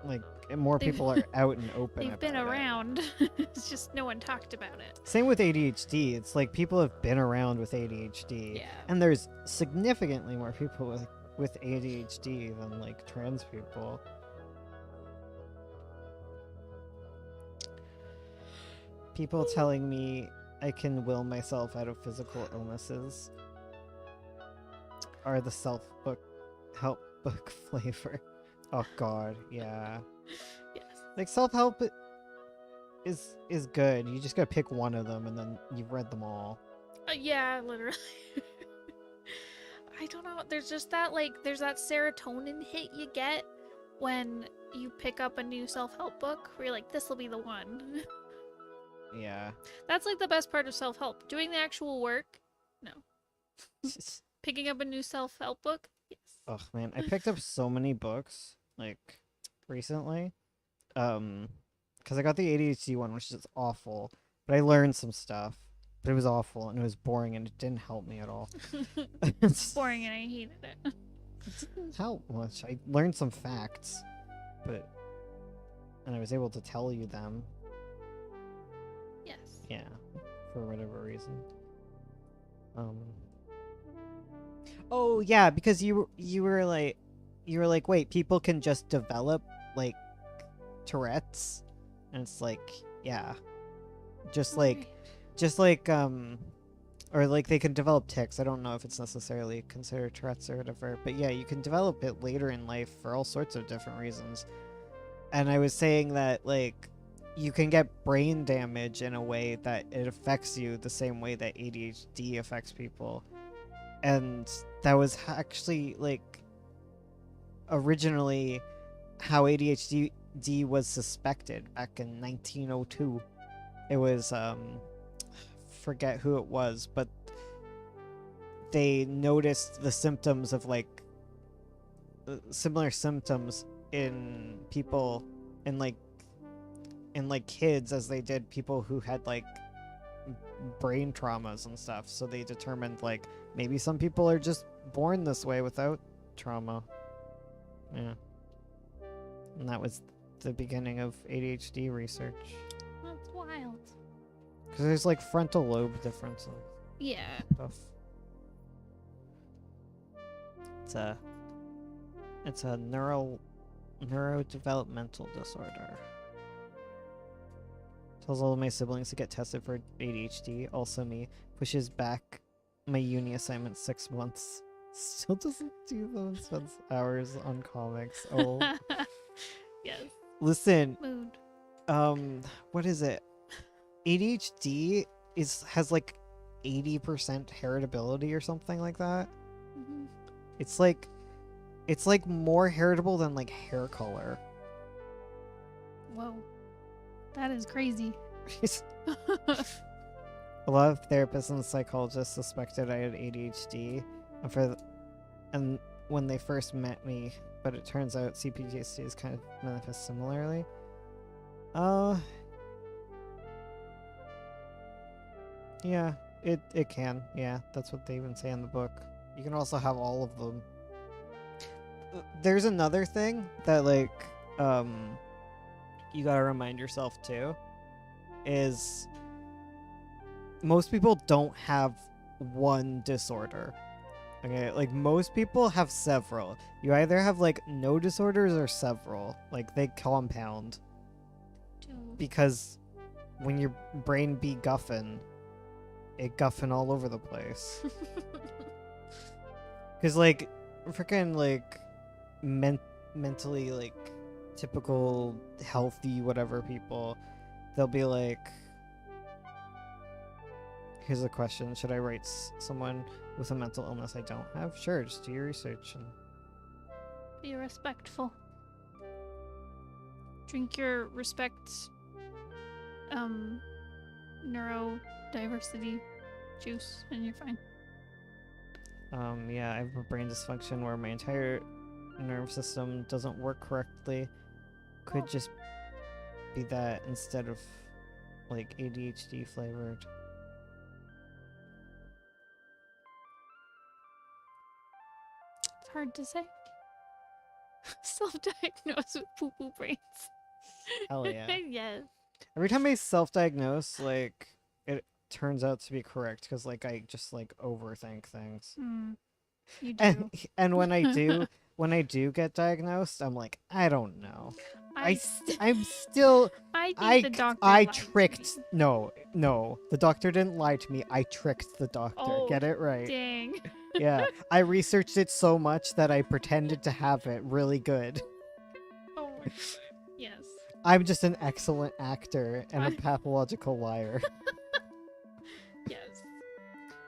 A: Like more people are out and open.
B: They've been
A: about it.
B: around. It's just no one talked about it.
A: Same with ADHD. It's like people have been around with ADHD.
B: Yeah.
A: And there's significantly more people with ADHD than like trans people. People telling me I can will myself out of physical illnesses are the help book flavor. Oh god, yeah.
B: Yes.
A: Like self-help is good. You just gotta pick one of them and then you've read them all.
B: Yeah, literally. I don't know. There's just that, like, there's that serotonin hit you get when you pick up a new self-help book where you're like, this will be the one.
A: Yeah.
B: That's like the best part of self-help. Doing the actual work, no. Picking up a new self-help book, Yes.
A: Oh man, I picked up so many books like recently. Because I got the ADHD one, which is awful, but I learned some stuff. But it was awful and it was boring and it didn't help me at all. It
B: Boring, and I hated it.
A: didn't help much. I learned some facts, but and I was able to tell you them.
B: Yes.
A: Yeah, for whatever reason. Um. Oh yeah, because you were like, wait, people can just develop like Tourette's, and it's like, yeah, just like
B: Right.
A: just like or like they can develop tics. I don't know if it's necessarily considered Tourette's or whatever, but yeah, you can develop it later in life for all sorts of different reasons. And I was saying that like you can get brain damage in a way that it affects you the same way that ADHD affects people. And that was actually like originally how ADHD was suspected back in 1902. It was forget who it was, but they noticed the symptoms of like similar symptoms in people in like kids as they did people who had like brain traumas and stuff. So they determined like maybe some people are just born this way without trauma. Yeah. And that was the beginning of ADHD research.
B: That's wild.
A: Because there's like frontal lobe difference and
B: Yeah.
A: stuff. It's a neurodevelopmental disorder. Tells all of my siblings to get tested for ADHD. Also me. Pushes back my uni assignment 6 months. Still doesn't do them. Spends hours on comics. Oh.
B: Yes.
A: Listen,
B: Mood.
A: what is it? ADHD has like 80% heritability or something like that.
B: Mhm.
A: It's like more heritable than like hair color.
B: Whoa. That is crazy.
A: A lot of therapists and psychologists suspected I had ADHD, and when they first met me, but it turns out CPTSD is kind of manifests similarly. Yeah, it can. Yeah, that's what they even say in the book. You can also have all of them. There's another thing that like you gotta remind yourself too is most people don't have one disorder. Okay, like most people have several. You either have like no disorders or several. Like they compound because when your brain be guffin, it guffin all over the place. Cause like freaking like mentally like typical healthy whatever people, they'll be like, here's a question: should I write someone with a mental illness I don't have? Sure, just do your research and
B: Be respectful. Drink your respect neurodiversity juice and you're fine.
A: yeah, I have a brain dysfunction where my entire nerve system doesn't work correctly. Could just be that instead of like ADHD flavored.
B: It's hard to say. Self-diagnosed with poo-poo brains.
A: Hell yeah.
B: Yes.
A: Every time I self-diagnose, like it turns out to be correct because like I just like overthink things.
B: You do.
A: And when I do get diagnosed, I'm like, I don't know. I'm still
B: I think
A: I
B: the doctor
A: I
B: lied to
A: tricked
B: me.
A: no, the doctor didn't lie to me. I tricked the doctor.
B: Oh,
A: Get it right.
B: Dang.
A: Yeah. I researched it so much that I pretended to have it really good.
B: Oh my god. Yes.
A: I'm just an excellent actor and a pathological liar.
B: Yes.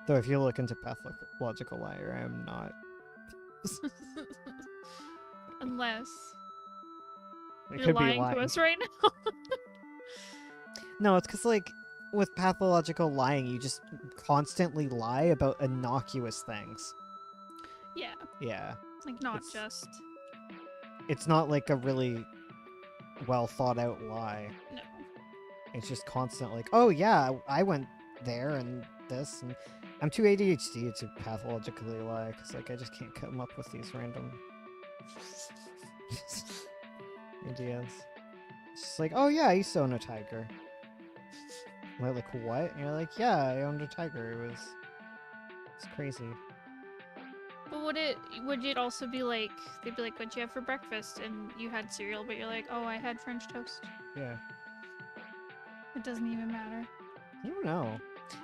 A: Though if you look into pathological liar, I am not.
B: Unless
A: I
B: you're
A: could be
B: lying to us right now.
A: No, it's because, like, with pathological lying, you just constantly lie about innocuous things.
B: Yeah.
A: Yeah.
B: Like, not
A: It's-
B: just.
A: It's not like a really well thought out lie.
B: No.
A: It's just constant, like, oh yeah, I went there and this, and I'm too ADHD to pathologically lie, because, like, I just can't come up with these random ideas. It's just like, oh yeah, I used to own a tiger. I'm like, what? And you're like, yeah, I owned a tiger. It's crazy.
B: But would it also be like, they'd be like, what'd you have for breakfast? And you had cereal, but you're like, oh, I had French toast.
A: Yeah.
B: It doesn't even matter.
A: I don't know.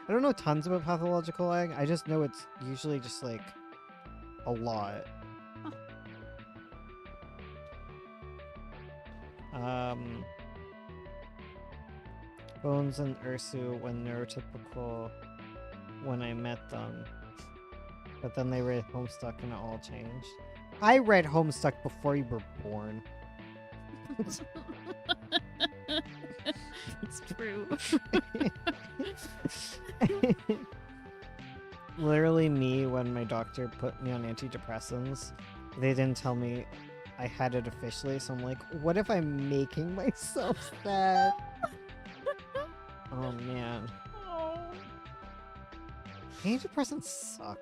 A: I don't know tons about pathological lying. I just know it's usually just like a lot.
B: Huh.
A: Bones and Ursu when neurotypical when I met them. But then they read Homestuck and it all changed. I read Homestuck before you were born.
B: It's true.
A: Literally me when my doctor put me on antidepressants. They didn't tell me I had it officially, so I'm like, what if I'm making myself sad? Oh man.
B: Oh.
A: Antidepressants suck.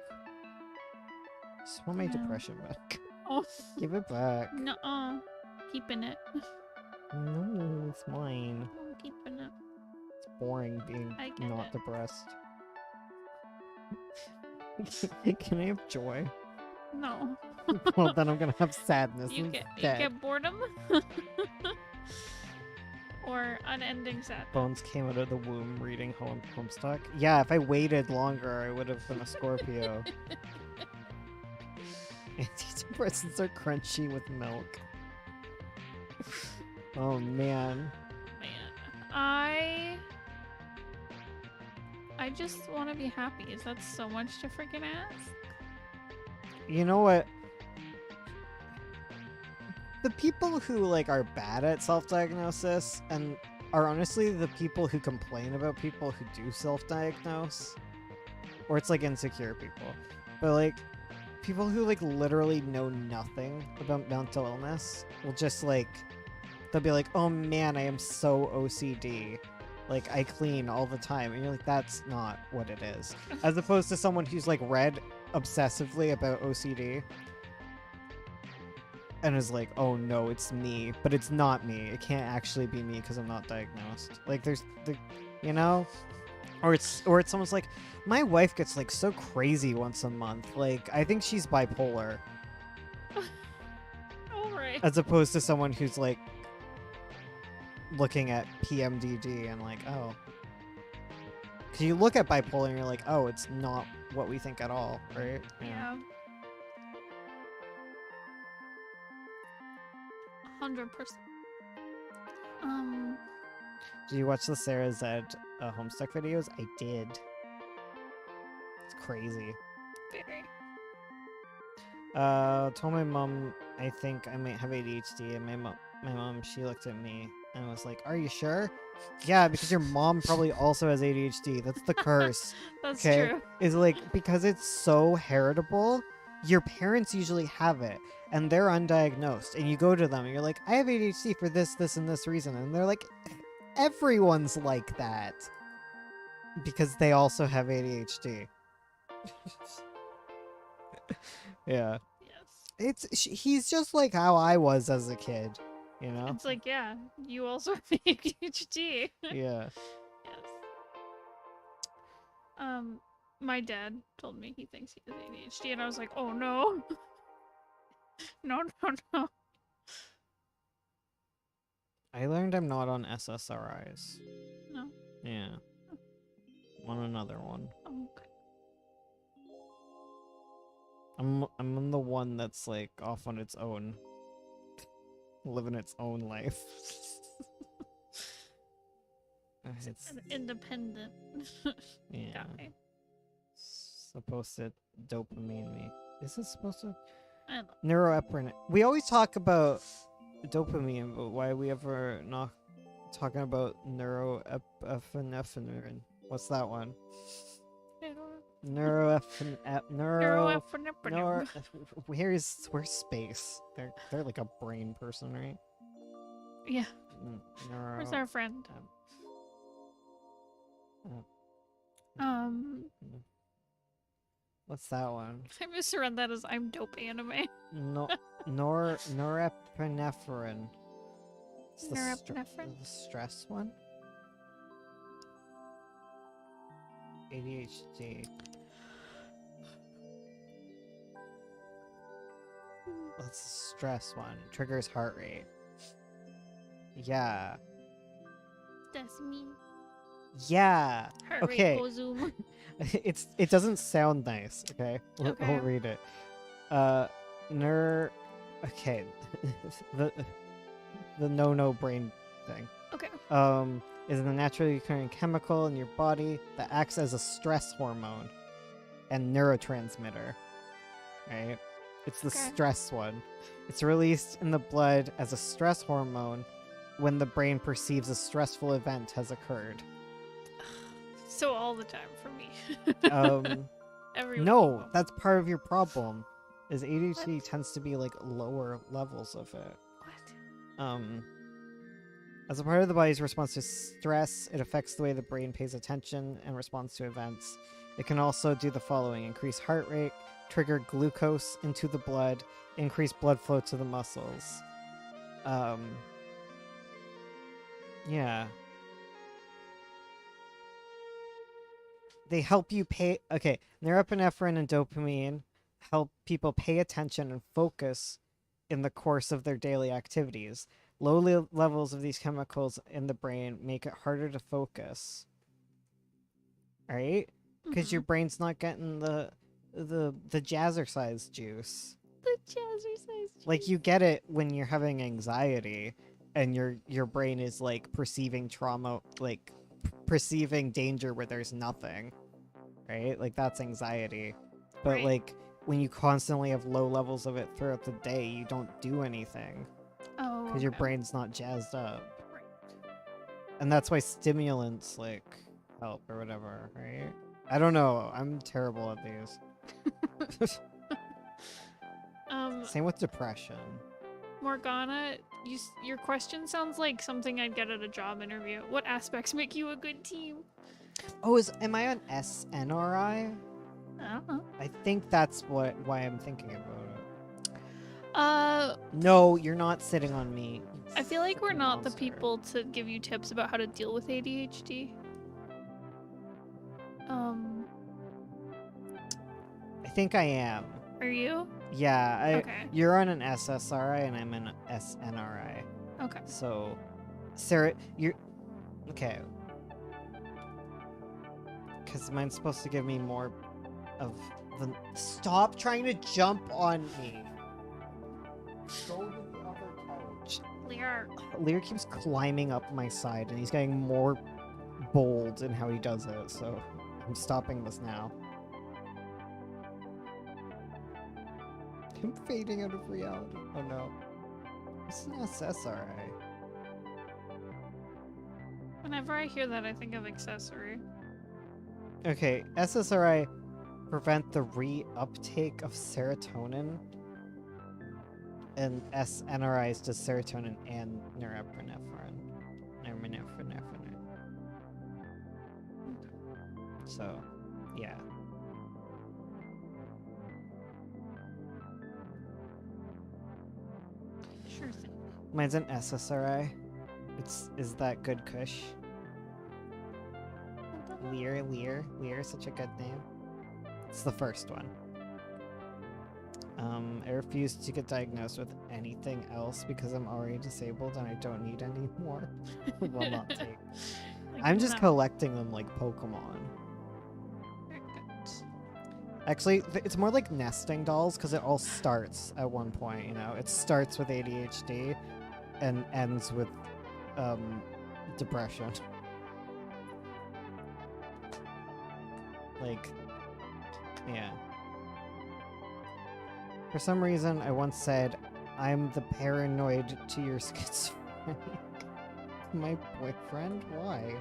A: Just want my
B: Yeah.
A: depression back.
B: Oh.
A: Give it back.
B: Nuh-uh. Keeping it.
A: No, it's mine.
B: I'm keeping it.
A: It's boring being
B: I get
A: not
B: it.
A: depressed. Can I have joy?
B: No.
A: Well, then I'm gonna have sadness
B: You
A: instead.
B: get boredom? Or unending sadness.
A: Bones came out of the womb reading Homestuck. Yeah, if I waited longer, I would have been a Scorpio. Antidepressants are crunchy with milk. Oh man.
B: Man. I just want to be happy. Is that so much to freaking ask?
A: You know what? The people who like are bad at self-diagnosis and are honestly the people who complain about people who do self-diagnose, or it's like insecure people, but like people who like literally know nothing about mental illness will just like, they'll be like, oh man, I am so OCD, like I clean all the time, and you're like, that's not what it is. As opposed to someone who's like read obsessively about OCD and is like, oh no, it's me, but it's not me. It can't actually be me because I'm not diagnosed. Like you know, or it's almost like, my wife gets like so crazy once a month. Like I think she's bipolar,
B: Alright.
A: as opposed to someone who's like looking at PMDD and like, oh, because you look at bipolar and you're like, oh, it's not what we think at all, right?
B: Yeah. 100%.
A: Did you watch the Sarah Zed Homestuck videos? I did. It's crazy.
B: Very.
A: Told my mom I think I might have ADHD, and my mom, she looked at me and was like, "Are you sure?" Yeah, because your mom probably also has ADHD. That's the curse.
B: That's
A: Okay.
B: true.
A: Is like, because it's so heritable, your parents usually have it and they're undiagnosed, and you go to them and you're like, I have ADHD for this, this, and this reason, and they're like, everyone's like that because they also have ADHD. Yeah,
B: Yes.
A: he's just like how I was as a kid, you know?
B: It's like, yeah, you also have ADHD.
A: Yeah.
B: Yes. My dad told me he thinks he has ADHD, and I was like, oh no. No, no, no.
A: I learned I'm not on SSRIs.
B: No.
A: Yeah. On another one.
B: Oh, okay.
A: I'm on the one that's like off on its own, living its own life. It's
B: An independent
A: yeah,
B: guy.
A: supposed to dopamine me. Is it supposed to
B: I don't
A: neuroepinephrine? We always talk about dopamine, but why are we ever not talking about neuroepinephrine? What's that one?
B: I don't know.
A: neuro, neuro,
B: Neuroepinephrine.
A: where's space? They're like a brain person, right?
B: Yeah.
A: Neuro.
B: Where's our friend?
A: uh, What's that one?
B: I misread that as I'm dope anime.
A: No, norepinephrine. It's the
B: Norepinephrine?
A: the stress one. ADHD. That's the stress one. Triggers heart rate. Yeah.
B: That's me.
A: Yeah.
B: Heart
A: Okay.
B: rate goes zoom.
A: It doesn't sound nice. Okay. We'll
B: Okay.
A: read it. Okay. the no brain thing.
B: Okay.
A: Is a naturally occurring chemical in your body that acts as a stress hormone and neurotransmitter. Right? It's the
B: Okay.
A: stress one. It's released in the blood as a stress hormone when the brain perceives a stressful event has occurred.
B: So all the time for me. Every
A: No, that's part of your problem. Is ADHD tends to be like lower levels of it.
B: What?
A: As a part of the body's response to stress, it affects the way the brain pays attention and responds to events. It can also do the following: increase heart rate, trigger glucose into the blood, increase blood flow to the muscles. Yeah. They help you pay. Okay, norepinephrine and dopamine help people pay attention and focus in the course of their daily activities. Low levels of these chemicals in the brain make it harder to focus. All right, because your brain's not getting the jazzercise juice.
B: The jazzercise.
A: Like you get it when you're having anxiety, and your brain is like perceiving trauma, like perceiving danger where there's nothing. Right, like that's anxiety. But
B: Right.
A: like when you constantly have low levels of it throughout the day, you don't do anything.
B: Oh.
A: Because your
B: okay.
A: brain's not jazzed up.
B: Right.
A: And that's why stimulants like help or whatever, right? I don't know. I'm terrible at these. Same with depression.
B: Morgana, your question sounds like something I'd get at a job interview. What aspects make you a good team?
A: Oh, am I on SNRI?
B: I don't know.
A: I think that's why I'm thinking about it.
B: Uh,
A: No, you're not sitting on me. you
B: I feel like we're
A: freaking
B: not the
A: monster.
B: people to give you tips about how to deal with ADHD.
A: I think I am.
B: Are you?
A: Yeah,
B: Okay.
A: you're on an SSRI and I'm an SNRI.
B: Okay.
A: So, Sarah, you're okay. Because mine's supposed to give me more of the. Stop trying to jump on me. Go to the other couch.
B: Lear.
A: Lear keeps climbing up my side, and he's getting more bold in how he does it. So, I'm stopping this now. I'm fading out of reality. Oh no. This is an SSRI.
B: Whenever I hear that, I think of accessory.
A: Okay, SSRI prevent the reuptake of serotonin, and SNRIs does serotonin and norepinephrine. So, yeah.
B: Sure thing.
A: Mine's an SSRI. Is that good Kush? Lear is such a good name. It's the first one. I refuse to get diagnosed with anything else because I'm already disabled and I don't need any more. Will not take.
B: Like,
A: I'm just
B: no.
A: collecting them like Pokemon.
B: Very good.
A: Actually, it's more like nesting dolls because it all starts at one point, you know? It starts with ADHD and ends with depression. Like, yeah. For some reason, I once said, I'm the paranoid to your schizophrenic. My boyfriend? Why?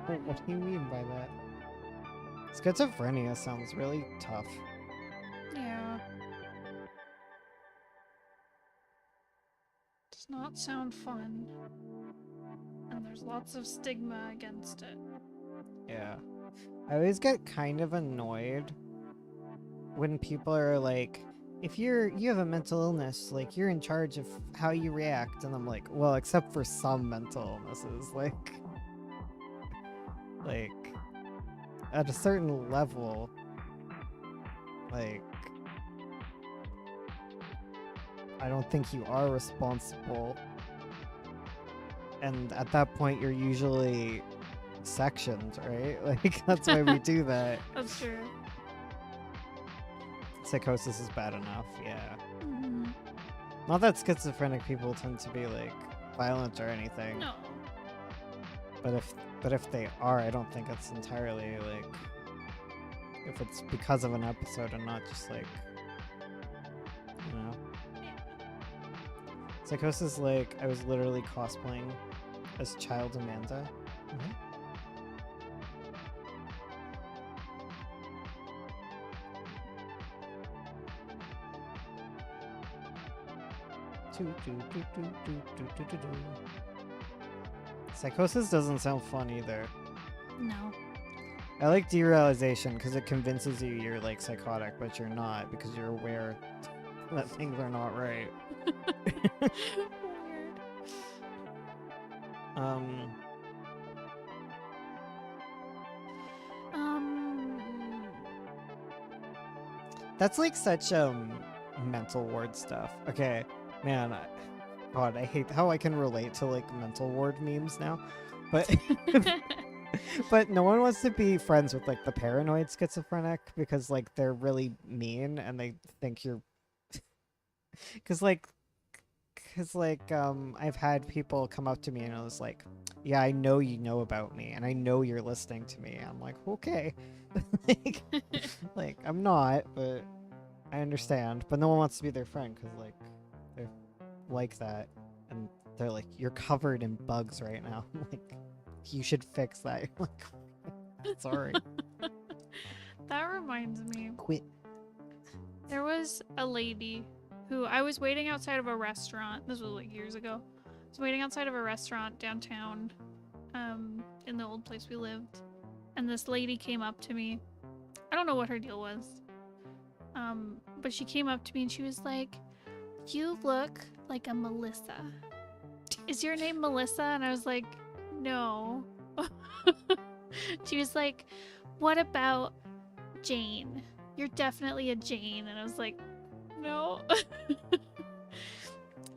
A: What do you mean by that? Schizophrenia sounds really tough.
B: Yeah. Does not sound fun. And there's lots of stigma against it.
A: Yeah. I always get kind of annoyed when people are like, if you have a mental illness, like you're in charge of how you react, and I'm like, well, except for some mental illnesses, like at a certain level, like I don't think you are responsible. And at that point you're usually sectioned, right? Like that's why we do that.
B: That's true.
A: Psychosis is bad enough, yeah.
B: Mm-hmm.
A: Not that schizophrenic people tend to be like violent or anything.
B: No.
A: But if they are, I don't think it's entirely like if it's because of an episode and not just like you know. Psychosis, like I was literally cosplaying as Child Amanda. Psychosis doesn't sound fun either.
B: No.
A: I like derealization because it convinces you you're like psychotic, but you're not because you're aware that things are not right.
B: Weird.
A: Um, that's like such mental ward stuff. Okay, man, God, I hate how I can relate to like mental ward memes now, but but no one wants to be friends with like the paranoid schizophrenic because like they're really mean and they think you're because I've had people come up to me and it was like, yeah, I know you know about me and I know you're listening to me. I'm like, okay. like I'm not, but I understand. But no one wants to be their friend because like they're like that and they're like, you're covered in bugs right now. I'm like, you should fix that. You're like, sorry.
B: That reminds me.
A: Quit.
B: There was a lady who I was waiting outside of a restaurant. This was like years ago. I was waiting outside of a restaurant downtown, in the old place we lived, and this lady came up to me. I don't know what her deal was, but she came up to me and she was like, "You look like a Melissa. Is your name Melissa?" And I was like, "No." She was like, "What about Jane? You're definitely a Jane." And I was like, "No."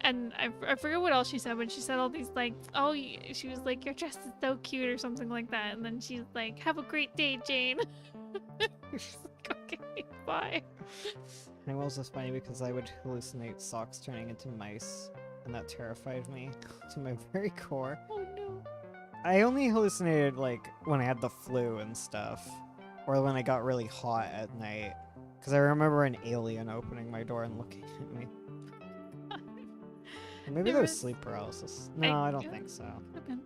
B: And I forget what else she said, but she said all these like, "Oh," she was like, "Your dress is so cute," or something like that. And then she's like, "Have a great day, Jane." She's like, "Okay, bye."
A: And it was just funny because I would hallucinate socks turning into mice, and that terrified me to my very core.
B: Oh no.
A: I only hallucinated like when I had the flu and stuff, or when I got really hot at night. Because I remember an alien opening my door and looking at me. Or maybe there was sleep paralysis. No, I don't think so.
B: Okay.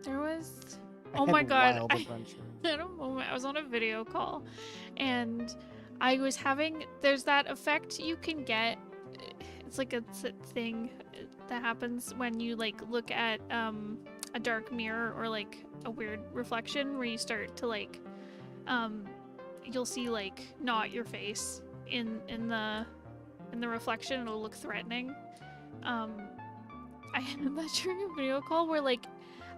B: There was.
A: I
B: Oh
A: had
B: my god!
A: wild
B: I
A: adventures.
B: had a moment. I was on a video call, and I was having. There's that effect you can get. It's like a thing that happens when you like look at a dark mirror or like a weird reflection where you start to like you'll see like not your face in the reflection. It'll look threatening. I had that during a video call where like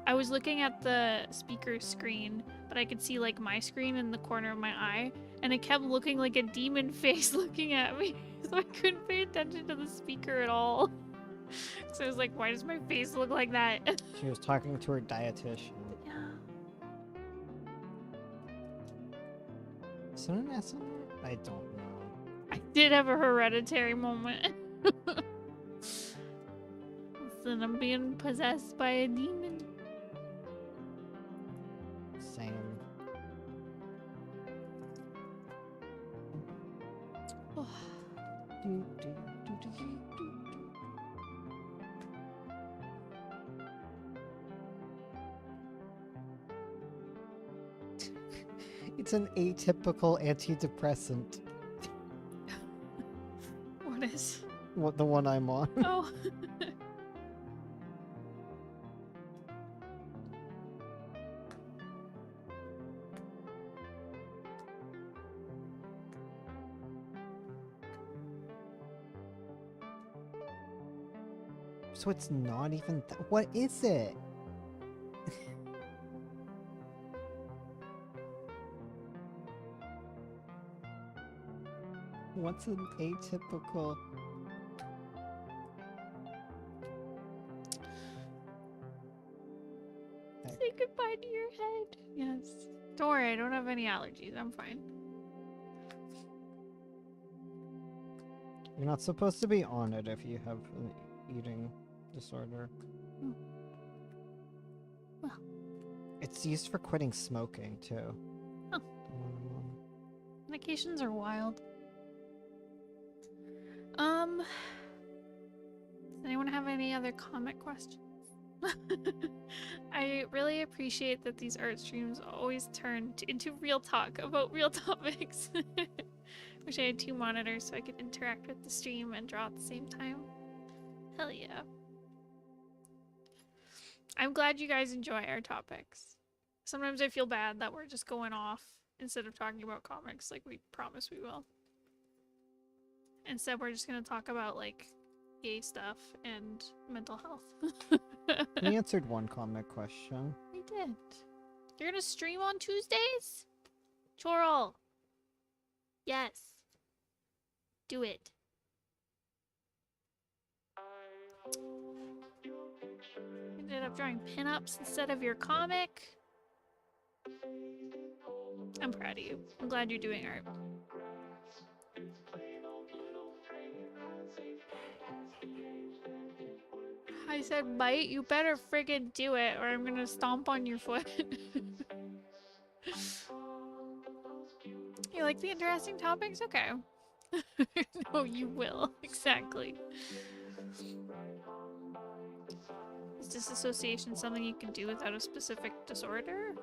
B: I was looking at the speaker screen, but I could see like my screen in the corner of my eye, and it kept looking like a demon face looking at me. So I couldn't pay attention to the speaker at all. So I was like, why does my face look like that?
A: She was talking to her dietitian.
B: Yeah.
A: Is it an SMR? I don't know.
B: I did have a hereditary moment. Listen, I'm being possessed by a demon.
A: Same. Do, do, do, do, do, do. It's an atypical antidepressant.
B: What is?
A: What the one I'm on?
B: Oh.
A: So it's not even. What is it? What's an atypical?
B: Say goodbye to your head. Yes. Don't worry, I don't have any allergies. I'm fine.
A: You're not supposed to be on it if you have an eating disorder.
B: Oh. Well.
A: It's used for quitting smoking too.
B: Oh. Medications are wild. Does anyone have any other comic questions? I really appreciate that these art streams always turn into real talk about real topics. Wish I had 2 monitors so I could interact with the stream and draw at the same time. Hell yeah. I'm glad you guys enjoy our topics. Sometimes I feel bad that we're just going off instead of talking about comics like we promised we will. Instead, we're just gonna talk about like gay stuff and mental health.
A: We answered one comic question.
B: We did. You're gonna stream on Tuesdays? Choral. Yes. Do it. Ended up drawing pinups instead of your comic. I'm proud of you. I'm glad you're doing art. I said bite, you better friggin' do it or I'm gonna stomp on your foot. You like the interesting topics? Okay. No, you will. Exactly. Is disassociation something you can do without a specific disorder?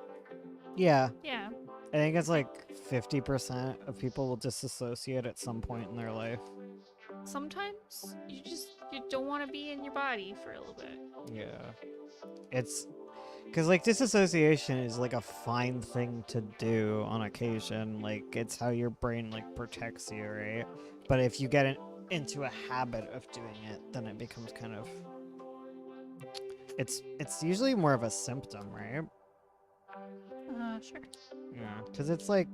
A: Yeah,
B: Yeah.
A: I think it's like 50% of people will disassociate at some point in their life.
B: Sometimes you don't want to be in your body for a little bit.
A: Yeah. It's because like disassociation is like a fine thing to do on occasion. Like it's how your brain like protects you, right? But if you get into a habit of doing it, then it becomes kind of it's usually more of a symptom, right?
B: Sure.
A: Yeah, because it's like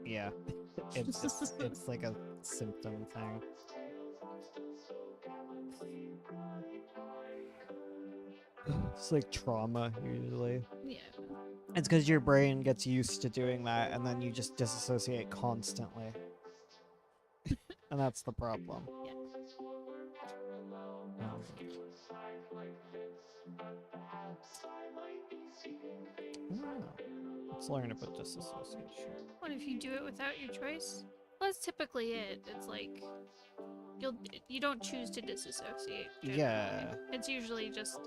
A: yeah, it's like a symptom thing. It's like trauma usually.
B: Yeah.
A: It's because your brain gets used to doing that, and then you just disassociate constantly, and that's the problem.
B: Yeah.
A: Let's learn about disassociation.
B: What if you do it without your choice? Well, that's typically it. It's like you don't choose to disassociate. Generally.
A: Yeah.
B: It's usually just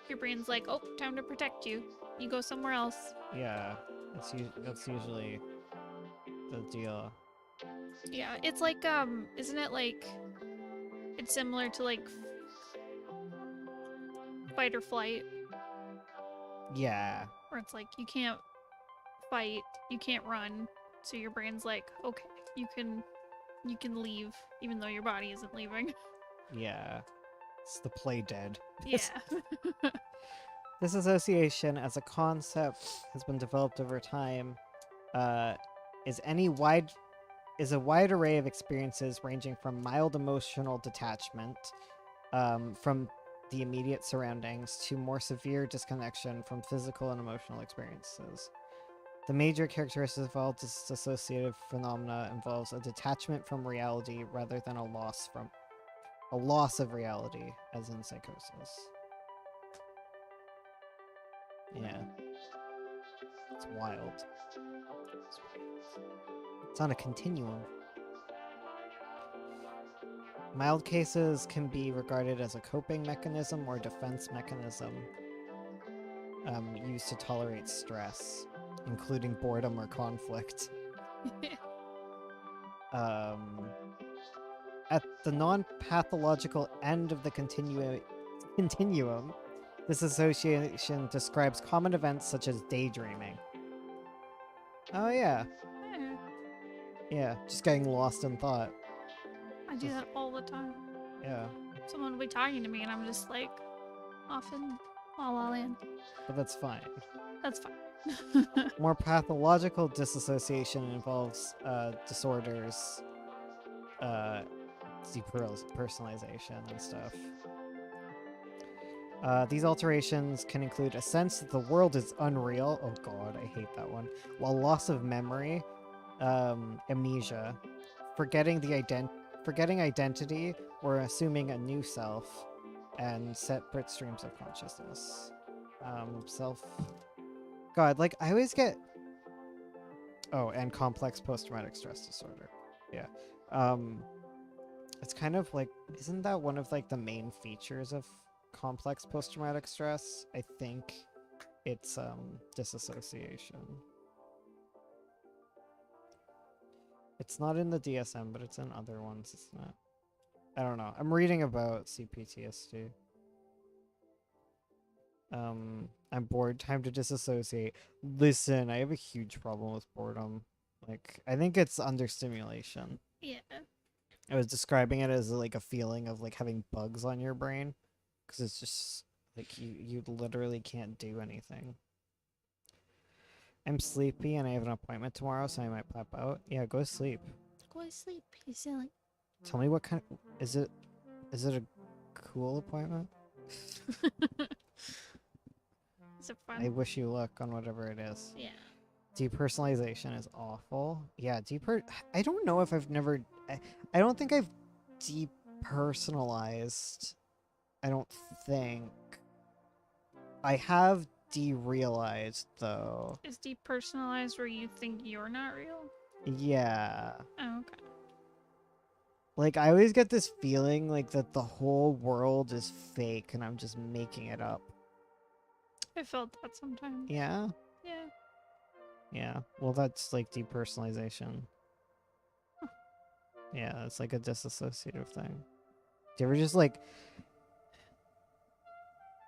B: your brain's like, oh, time to protect you. You go somewhere else.
A: Yeah. That's usually the deal.
B: Yeah, it's like isn't it like it's similar to like fight or flight?
A: Yeah.
B: Where it's like you can't fight, you can't run, so your brain's like, okay, you can leave even though your body isn't leaving.
A: Yeah. It's the play dead.
B: Yeah.
A: Disassociation as a concept has been developed over time. Is a wide array of experiences ranging from mild emotional detachment from the immediate surroundings to more severe disconnection from physical and emotional experiences. The major characteristics of all dissociative phenomena involves a detachment from reality rather than a loss of reality, as in psychosis. Yeah. It's wild. It's on a continuum. Mild cases can be regarded as a coping mechanism or defense mechanism used to tolerate stress, including boredom or conflict. At the non-pathological end of the continuum, this association describes common events such as daydreaming. Oh yeah,
B: Eh,
A: yeah, just getting lost in thought.
B: I do that all the time.
A: Yeah,
B: Someone will be talking to me and I'm just like off in La La Land.
A: but that's fine.
B: That's fine.
A: More pathological disassociation involves disorders, depersonalization and stuff. These alterations can include a sense that the world is unreal. Oh god, I hate that one. While loss of memory, amnesia, forgetting identity or assuming a new self, and separate streams of consciousness. God, like I always get. Oh, and complex post-traumatic stress disorder. Yeah. It's kind of like, isn't that one of like the main features of complex post-traumatic stress? I think it's disassociation. It's not in the DSM, but it's in other ones, isn't it? I don't know. I'm reading about CPTSD. I'm bored. Time to disassociate. Listen, I have a huge problem with boredom. Like, I think it's understimulation.
B: Yeah.
A: I was describing it as like a feeling of like having bugs on your brain, because it's just like you literally can't do anything. I'm sleepy and I have an appointment tomorrow, so I might pop out. Yeah, go to sleep.
B: Go to sleep, you silly.
A: Tell me what kind of, is it a cool appointment?
B: Is it fun?
A: I wish you luck on whatever it is.
B: Yeah.
A: Depersonalization is awful. Yeah, I don't know if I've never. I don't think I've depersonalized. I don't think. I have derealized though.
B: Is depersonalized where you think you're not real?
A: Yeah.
B: Oh, okay.
A: Like I always get this feeling like that the whole world is fake and I'm just making it up.
B: I felt that sometimes.
A: Yeah.
B: Yeah.
A: Yeah. Well, that's like depersonalization. Yeah, it's like a disassociative thing. Do you ever just like...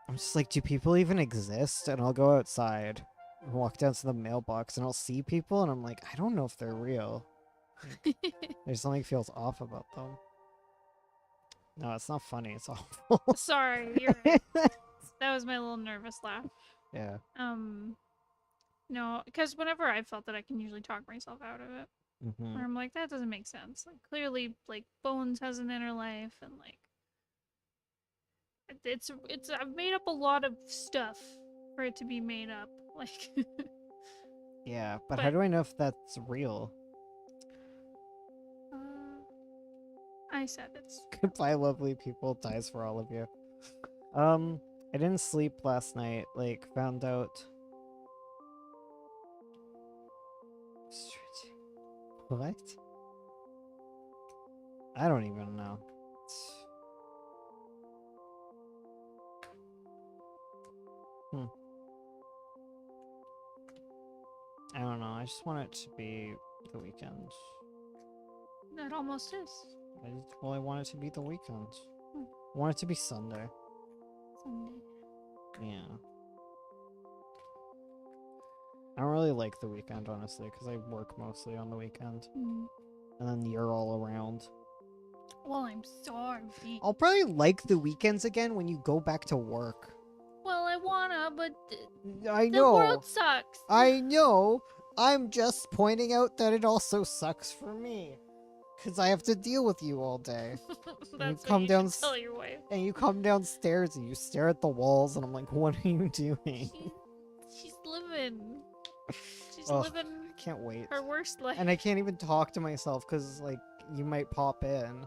A: I'm just like, do people even exist? And I'll go outside and walk down to the mailbox and I'll see people and I'm like, I don't know if they're real. There's something feels off about them. No, it's not funny. It's awful.
B: Sorry, you're right. That was my little nervous laugh.
A: Yeah.
B: No, because whenever I felt that, I can usually talk myself out of it.
A: Mm-hmm.
B: Where I'm like, that doesn't make sense. Like, clearly, like, Bones has an inner life, and like, I've made up a lot of stuff for it to be made up. Like,
A: Yeah, but how do I know if that's real?
B: I said it's.
A: Goodbye, lovely people. Dies for all of you. I didn't sleep last night. Like, found out. What? I don't even know. I don't know. I just want it to be the weekend.
B: That almost is.
A: I want it to be the weekend.
B: Hmm.
A: I want it to be Sunday.
B: Sunday.
A: Yeah. I don't really like the weekend, honestly, because I work mostly on the weekend.
B: Mm.
A: And then you're all around.
B: Well, I'm sorry.
A: I'll probably like the weekends again when you go back to work.
B: Well, I wanna, but
A: I
B: the
A: know.
B: world sucks.
A: I know. I'm just pointing out that it also sucks for me. Because I have to deal with you all day.
B: That's
A: come
B: what you
A: down
B: should tell your wife.
A: And you come downstairs and you stare at the walls and I'm like, what are you doing?
B: She's living. She's
A: Ugh,
B: living
A: I can't wait.
B: her worst life.
A: And I can't even talk to myself because, like, you might pop in.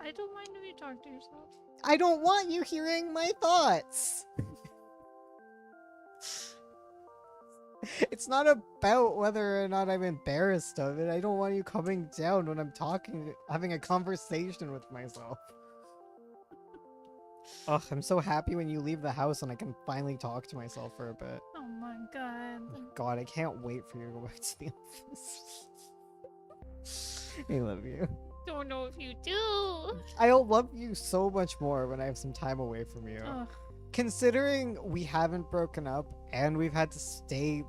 B: I don't mind if you talk to yourself.
A: I don't want you hearing my thoughts. It's not about whether or not I'm embarrassed of it. I don't want you coming down when I'm talking, having a conversation with myself. Ugh, I'm so happy when you leave the house and I can finally talk to myself for a bit.
B: Oh my god.
A: God, I can't wait for you to go back to the office. I love you.
B: Don't know if you do.
A: I'll love you so much more when I have some time away from you.
B: Ugh.
A: Considering we haven't broken up and we've had to stay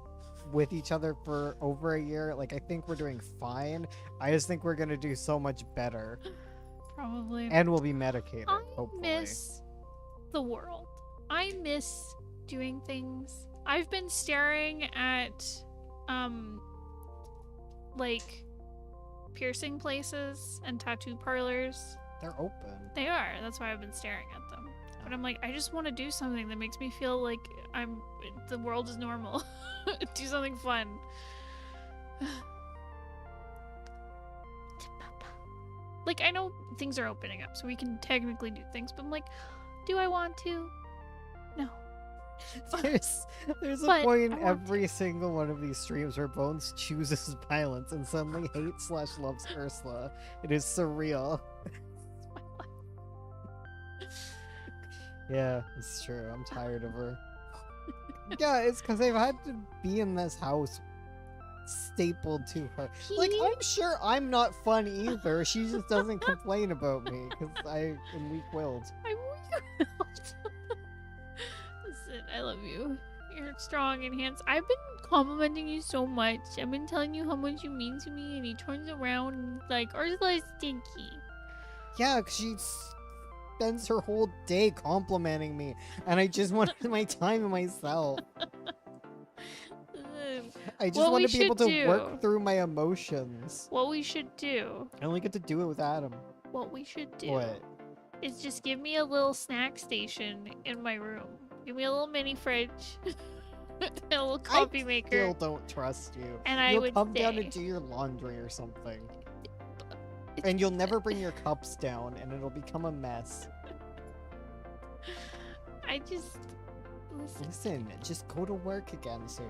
A: with each other for over a year, like I think we're doing fine. I just think we're gonna do so much better.
B: Probably.
A: And we'll be medicated,
B: I
A: hopefully.
B: miss the world. I miss doing things. I've been staring at like piercing places and tattoo parlors.
A: They're open.
B: They are. That's why I've been staring at them. But I'm like, I just want to do something that makes me feel like the world is normal. Do something fun. Like, I know things are opening up, so we can technically do things, but I'm like, do I want to? No.
A: There's a
B: But
A: point in
B: I want
A: every single one of these streams where Bones chooses violence and suddenly hates/loves Ursula. It is surreal. Yeah, it's true. I'm tired of her. Yeah, it's because I've had to be in this house stapled to her. Like, I'm sure I'm not fun either. She just doesn't complain about me because I am weak-willed.
B: I'm weak-willed. Listen, I love you. You're strong and handsome. I've been complimenting you so much. I've been telling you how much you mean to me, and he turns around and is like, Ursula is stinky.
A: Yeah, 'cause she spends her whole day complimenting me, and I just want my time to myself. I just
B: What
A: want
B: we
A: to be able
B: should
A: to
B: do-
A: work through my emotions.
B: What we should do,
A: I only get to do it with Adam.
B: what we should do
A: What?
B: is just give me a little snack station in my room. Give me a little mini fridge. A little coffee maker.
A: Still don't trust you.
B: And I
A: You'll
B: would
A: come down
B: say-
A: to do your laundry or something. And you'll never bring your cups down, and it'll become a mess.
B: I just listen.
A: Listen, just go to work again soon.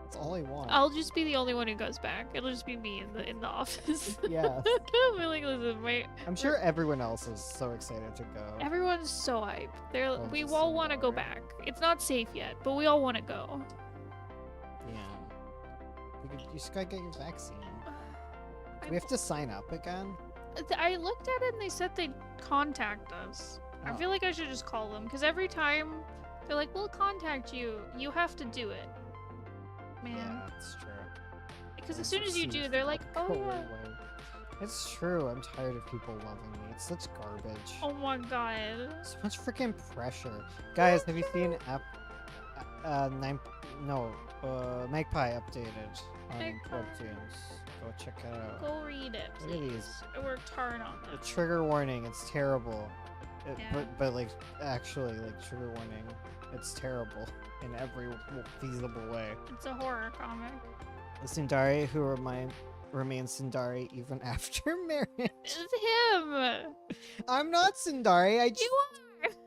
A: That's all I want.
B: I'll just be the only one who goes back. It'll just be me in the office.
A: Yeah.
B: I'm like, listen,
A: I'm sure everyone else is so excited to go.
B: everyone's so hyped.
A: Oh,
B: We
A: just
B: all
A: so
B: want to go
A: boring.
B: back. It's not safe yet, but we all want to go.
A: Yeah. You just gotta get your vaccine. Do
B: I,
A: we have to sign up again?
B: I looked at it and they said they'd contact us. I
A: Oh.
B: feel like I should just call them because every time they're like, "We'll contact you. You have to do it." Man,
A: Yeah, that's true.
B: because
A: I
B: as soon as you
A: see
B: do, they're like, "Oh
A: go
B: yeah."
A: away. It's true. I'm tired of people loving me. It's such garbage.
B: Oh my god.
A: So much freaking pressure. Guys, have you seen Magpie updated on
B: Magpie.
A: Webtoons? Go check it out.
B: Go read it,
A: Look at
B: please.
A: these.
B: I worked hard on
A: The
B: this.
A: trigger warning, it's terrible.
B: Yeah.
A: But like, actually, like, trigger warning, it's terrible in every feasible way.
B: It's a horror comic.
A: The Sundari who remains Sundari even after marriage.
B: It's him.
A: I'm not Sundari.
B: You are.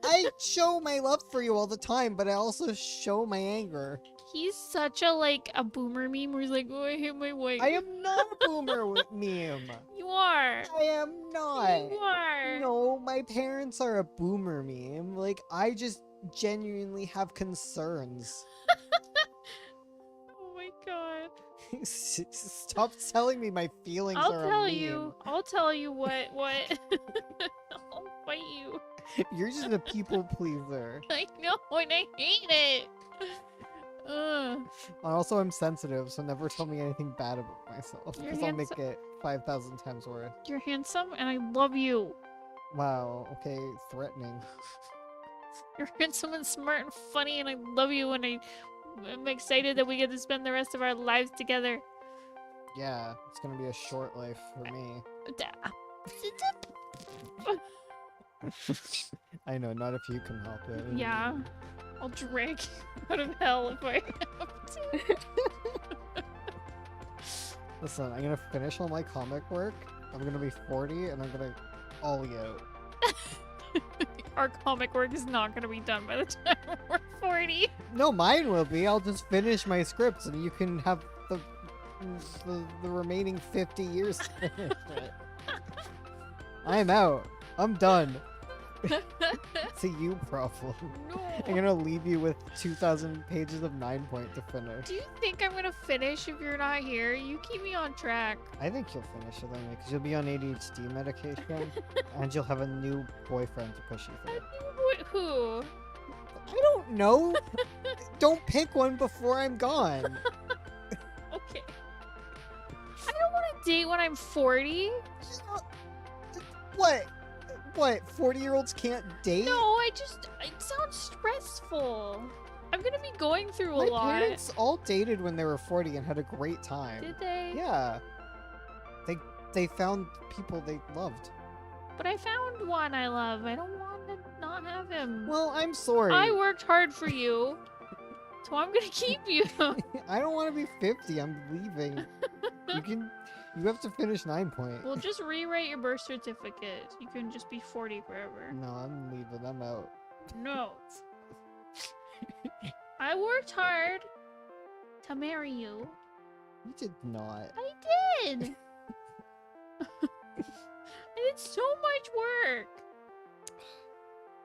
A: I show my love for you all the time, but I also show my anger.
B: He's such a boomer meme where he's like, "Oh, I hate my wife."
A: I am not a boomer meme.
B: You are.
A: I am not.
B: You are.
A: No, my parents are a boomer meme. Like, I just genuinely have concerns.
B: Oh my god.
A: Stop telling me my feelings
B: I'll
A: are a
B: tell
A: meme.
B: you. I'll tell you what. I'll fight you.
A: You're just a people pleaser.
B: I know, and I hate it. Ugh.
A: Also, I'm sensitive, so never tell me anything bad about myself,
B: You're
A: because I'll make it 5,000 times worse.
B: You're handsome, and I love you.
A: Wow, okay, threatening.
B: You're handsome and smart and funny, and I love you, and I'm excited that we get to spend the rest of our lives together.
A: Yeah, it's gonna be a short life for me. I know, not if you can help it.
B: Yeah, I'll drag you out of hell if I have to.
A: Listen, I'm gonna finish all my comic work. I'm gonna be 40, and I'm gonna ollie out.
B: Our comic work is not going to be done by the time we're 40.
A: No, mine will be. I'll just finish my scripts and you can have the remaining 50 years to finish it. I'm out. I'm done. It's a you problem.
B: No.
A: I'm gonna leave you with 2,000 pages of 9 Point to finish.
B: Do you think I'm gonna finish if you're not here? You keep me on track.
A: I think you'll finish it anyway, because you'll be on ADHD medication, and you'll have a new boyfriend to push you through.
B: Who?
A: I don't know. Don't pick one before I'm gone.
B: Okay. I don't want to date when I'm 40.
A: What? What? 40-year-olds can't date?
B: No, it sounds stressful. I'm gonna be going through a
A: My
B: lot.
A: parents all dated when they were 40 and had a great time.
B: Did they?
A: Yeah. They found people they loved.
B: But I found one I love. I don't want to not have him.
A: Well, I'm sorry.
B: I worked hard for you, so I'm gonna keep you.
A: I don't want to be 50. I'm leaving. You have to finish 9 Point.
B: We'll just rewrite your birth certificate. You can just be 40 forever.
A: No, I'm leaving. I'm out.
B: No. I worked hard to marry you.
A: You did not.
B: I did. I did so much work.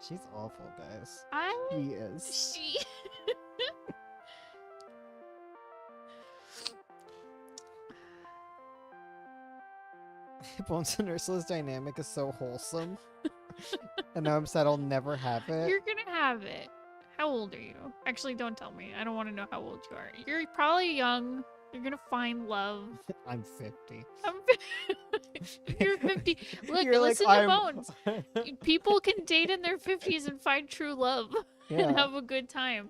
A: She's awful, guys.
B: She
A: She is. Bones and Ursula's dynamic is so wholesome. And now I'm sad I'll never have it.
B: You're gonna have it. How old are you? Actually, don't tell me. I don't want to know how old you are. You're probably young. You're gonna find love.
A: I'm 50.
B: You're 50. Look,
A: You're
B: listen
A: like,
B: to Bones. People can date in their 50s and find true love and
A: Yeah.
B: have a good time.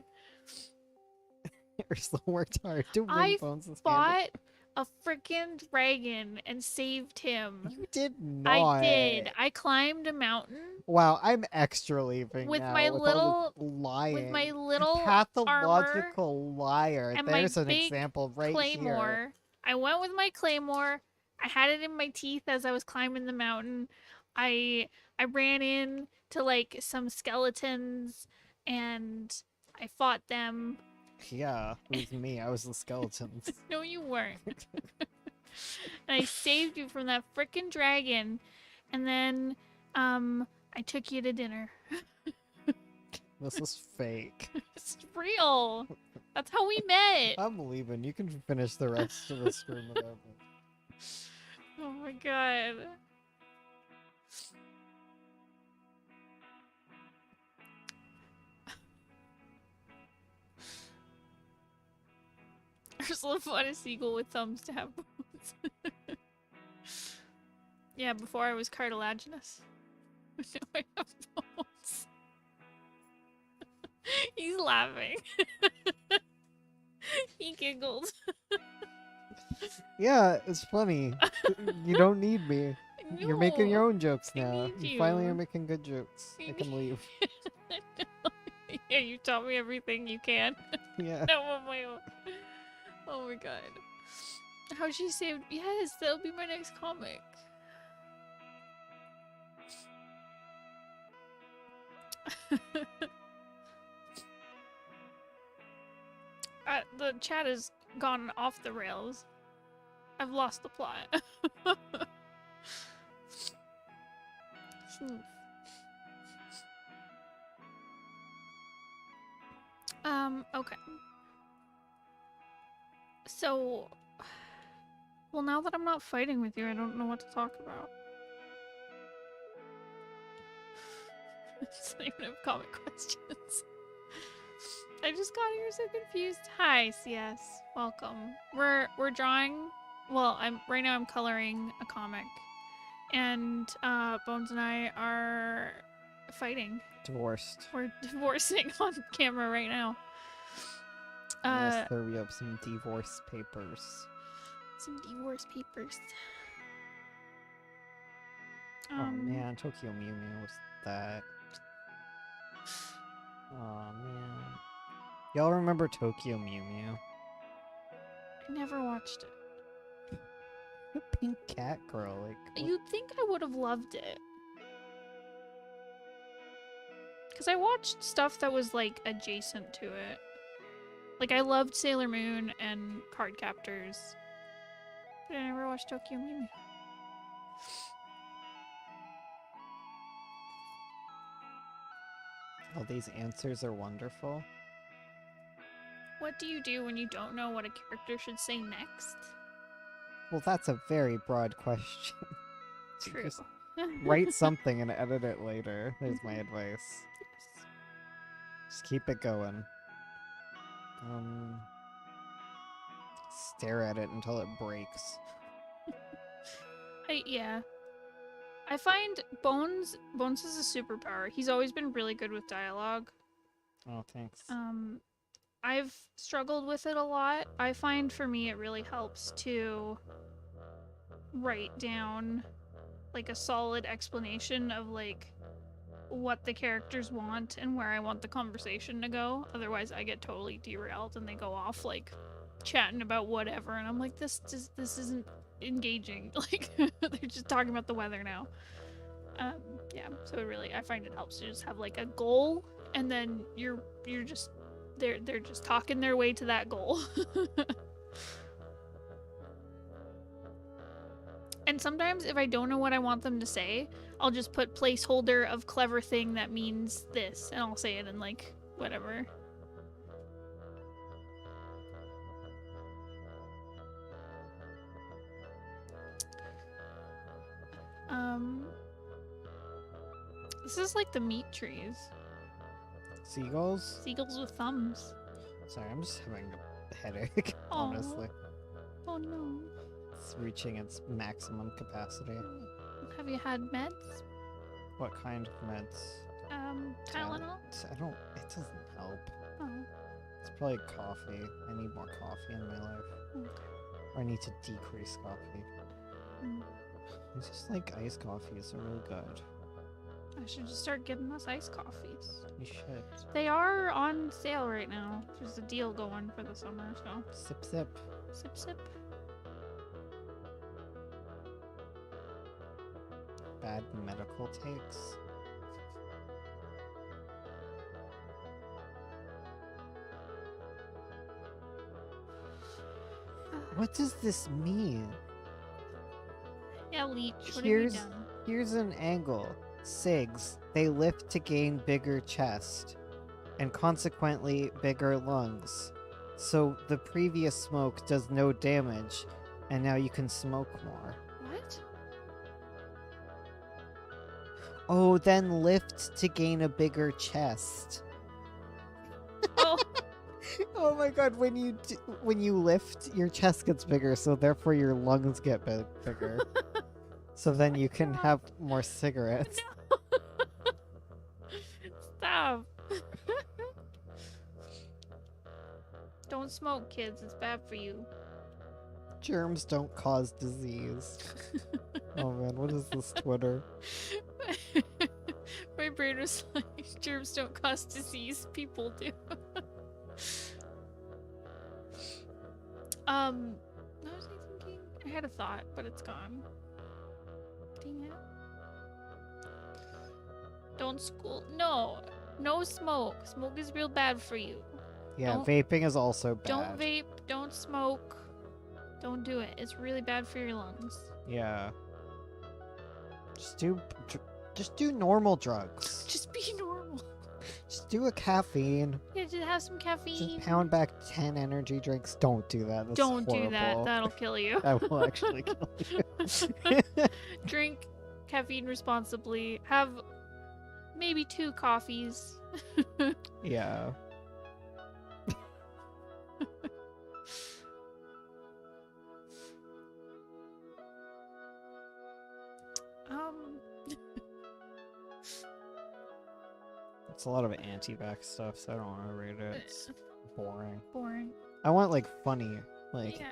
A: Ursula worked hard to win
B: I
A: Bones and Scandal.
B: Fought a freaking dragon and saved him.
A: You did not.
B: I did. I climbed a mountain
A: Wow, I'm extra leaving
B: with
A: now
B: my
A: with
B: little
A: all this lying.
B: with my little
A: pathological liar.
B: and my
A: There's an
B: big
A: example right
B: claymore.
A: here.
B: I went with my claymore. I had it in my teeth as I was climbing the mountain. I ran in to like some skeletons and I fought them.
A: Yeah, it was me. I was the skeletons.
B: No, you weren't. And I saved you from that frickin' dragon. And then I took you to dinner.
A: This is fake.
B: It's real. That's how we met.
A: I'm leaving. You can finish the rest of the screen without me.
B: Oh my god. Ursula fought a seagull with thumbs to have bones. Yeah, before I was cartilaginous. Now I have bones. He's laughing. He giggled.
A: Yeah, it's funny. You don't need me. You're making your own jokes
B: I
A: now.
B: need
A: You finally
B: you.
A: are making good jokes. I can leave.
B: Yeah, you taught me everything you can.
A: Yeah.
B: Now on my own. Oh my god. How she saved. Yes, that'll be my next comic. The chat has gone off the rails. I've lost the plot. Okay. So, well, now that I'm not fighting with you, I don't know what to talk about. It's not even have comic questions. I just got here so confused. Hi, CS. Welcome. We're drawing. Well, right now I'm coloring a comic, and Bones and I are fighting.
A: Divorced.
B: We're divorcing on camera right now.
A: Yes, there we have some divorce papers.
B: Some divorce papers.
A: Oh man, Tokyo Mew Mew was that. Oh man. Y'all remember Tokyo Mew Mew?
B: I never watched it.
A: The pink cat girl, like. what-
B: You'd think I would have loved it. Because I watched stuff that was like adjacent to it. Like I loved Sailor Moon and Card Captors. But I never watched Tokyo Mimi.
A: All these answers are wonderful.
B: What do you do when you don't know what a character should say next?
A: Well, that's a very broad question.
B: True.
A: Just write something and edit it later. There's my advice.
B: Yes.
A: Just keep it going. Stare at it until it breaks.
B: Yeah. I find Bones is a superpower. He's always been really good with dialogue.
A: Oh, thanks.
B: I've struggled with it a lot. I find for me it really helps to write down like a solid explanation of like what the characters want and where I want the conversation to go. Otherwise I get totally derailed and they go off like chatting about whatever and I'm like this isn't engaging. Like they're just talking about the weather now. Yeah, so it really I find it helps to just have like a goal and then you're just they're just talking their way to that goal. And sometimes if I don't know what I want them to say, I'll just put placeholder of clever thing that means this and I'll say it in like whatever. This is like the meat trees.
A: Seagulls?
B: Seagulls with thumbs.
A: Sorry, I'm just having a headache,
B: Aw.
A: honestly.
B: Oh no.
A: It's reaching its maximum capacity.
B: Have you had meds?
A: What kind of meds?
B: Tylenol?
A: It doesn't help.
B: Oh.
A: It's probably coffee. I need more coffee in my life.
B: Okay.
A: Or I need to decrease coffee.
B: Mm.
A: It's just like iced coffees are really good.
B: I should just start getting us iced coffees.
A: You should.
B: They are on sale right now. There's a deal going for the summer, so
A: Sip sip.
B: sip sip.
A: Bad medical takes. What does this mean?
B: Yeah, Leech, what
A: Here's-
B: have you done?
A: Here's an angle. SIGs, they lift to gain bigger chest, and consequently bigger lungs. So the previous smoke does no damage, and now you can smoke more.
B: What?
A: Oh, then lift to gain a bigger chest.
B: Oh,
A: Oh my god, when you lift, your chest gets bigger, so therefore your lungs get bigger. So then you can have more cigarettes.
B: stop. Don't smoke, kids. It's bad for you.
A: Germs don't cause disease. Oh man, what is this Twitter?
B: My brain was like, germs don't cause disease, people do. What was I thinking? I had a thought, but it's gone. Dang it. Don't school. No smoke. Smoke is real bad for you.
A: Yeah,
B: Don't-
A: vaping is also bad.
B: Don't vape. Don't smoke. Don't do it. It's really bad for your lungs.
A: Yeah. Just do normal drugs.
B: Just be normal.
A: Just do a caffeine.
B: Yeah, just have some caffeine.
A: Just pound back 10 energy drinks. Don't do that. That's
B: Don't do that.
A: horrible.
B: That'll kill you.
A: That will actually kill you.
B: Drink caffeine responsibly. Have maybe 2 coffees.
A: Yeah. It's a lot of anti-vax stuff, so I don't want to read it. It's boring.
B: Boring.
A: I want like funny, like
B: Yeah.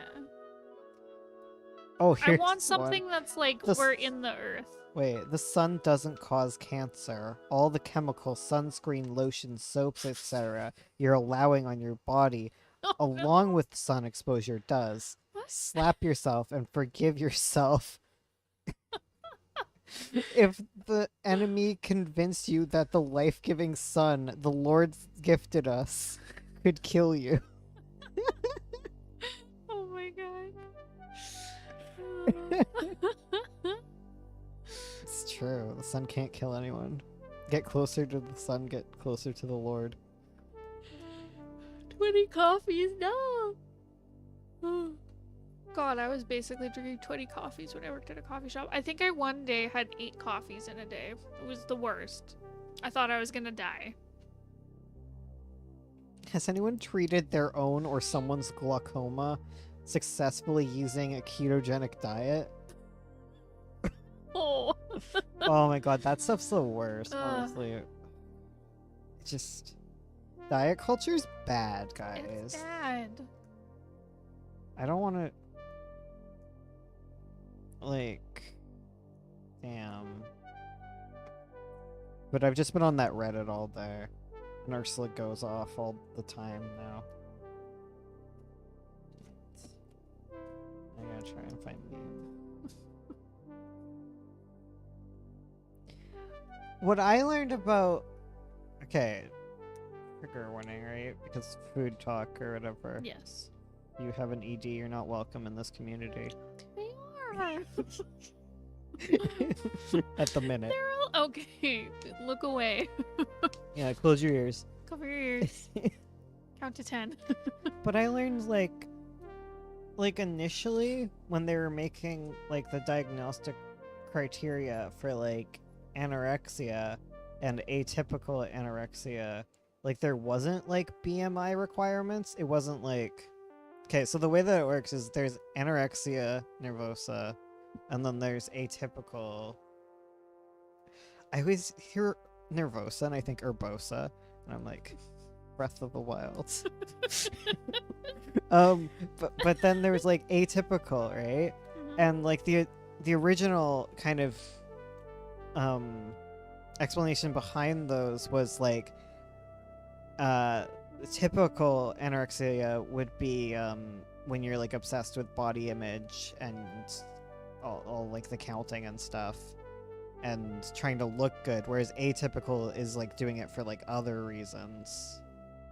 A: oh
B: I
A: here's
B: want
A: one.
B: something that's like
A: This-
B: we're in the earth.
A: Wait, the sun doesn't cause cancer. All the chemicals, sunscreen, lotions, soaps, etc. you're allowing on your body,
B: Oh, no.
A: along with sun exposure, does.
B: What?
A: Slap yourself and forgive yourself. If the enemy convinced you that the life-giving sun the Lord gifted us could kill you.
B: Oh my god.
A: It's true. The sun can't kill anyone. Get closer to the sun, get closer to the Lord.
B: 20 coffees, no! God, I was basically drinking 20 coffees when I worked at a coffee shop. I think I one day had 8 coffees in a day. It was the worst. I thought I was gonna die.
A: Has anyone treated their own or someone's glaucoma successfully using a ketogenic diet?
B: Oh.
A: Oh my god, that stuff's the worst,
B: Ugh.
A: honestly. Just diet culture's bad,
B: It's
A: guys.
B: bad.
A: I don't want to like damn. But I've just been on that Reddit all day. And Ursula goes off all the time now. I gotta try and find meme. What I learned about okay, trigger warning, right? Because food talk or whatever.
B: Yes.
A: You have an ED, you're not welcome in this community.
B: They are.
A: At the minute.
B: They're all okay. Look away.
A: Yeah, close your ears.
B: Cover your ears. Count to 10.
A: But I learned like initially when they were making like the diagnostic criteria for like anorexia and atypical anorexia, like there wasn't like BMI requirements. It wasn't like okay, so the way that it works is there's anorexia nervosa and then there's atypical. I always hear nervosa and I think urbosa and I'm like Breath of the Wild. But then there was like atypical, right? And like the original kind of explanation behind those was like typical anorexia would be when you're like obsessed with body image and all like the counting and stuff and trying to look good, whereas atypical is like doing it for like other reasons,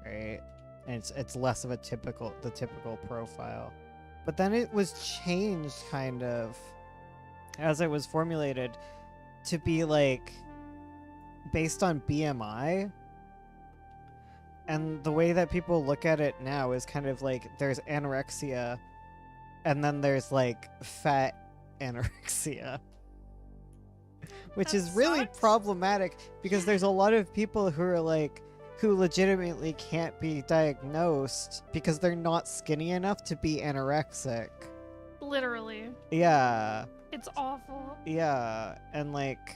A: right? And it's less of the typical profile. But then it was changed kind of as it was formulated to be like based on BMI. And the way that people look at it now is kind of like there's anorexia and then there's like fat anorexia. Which
B: That
A: is really
B: sucks.
A: problematic because there's a lot of people who are like who legitimately can't be diagnosed because they're not skinny enough to be anorexic.
B: Literally.
A: Yeah.
B: It's awful.
A: Yeah, and like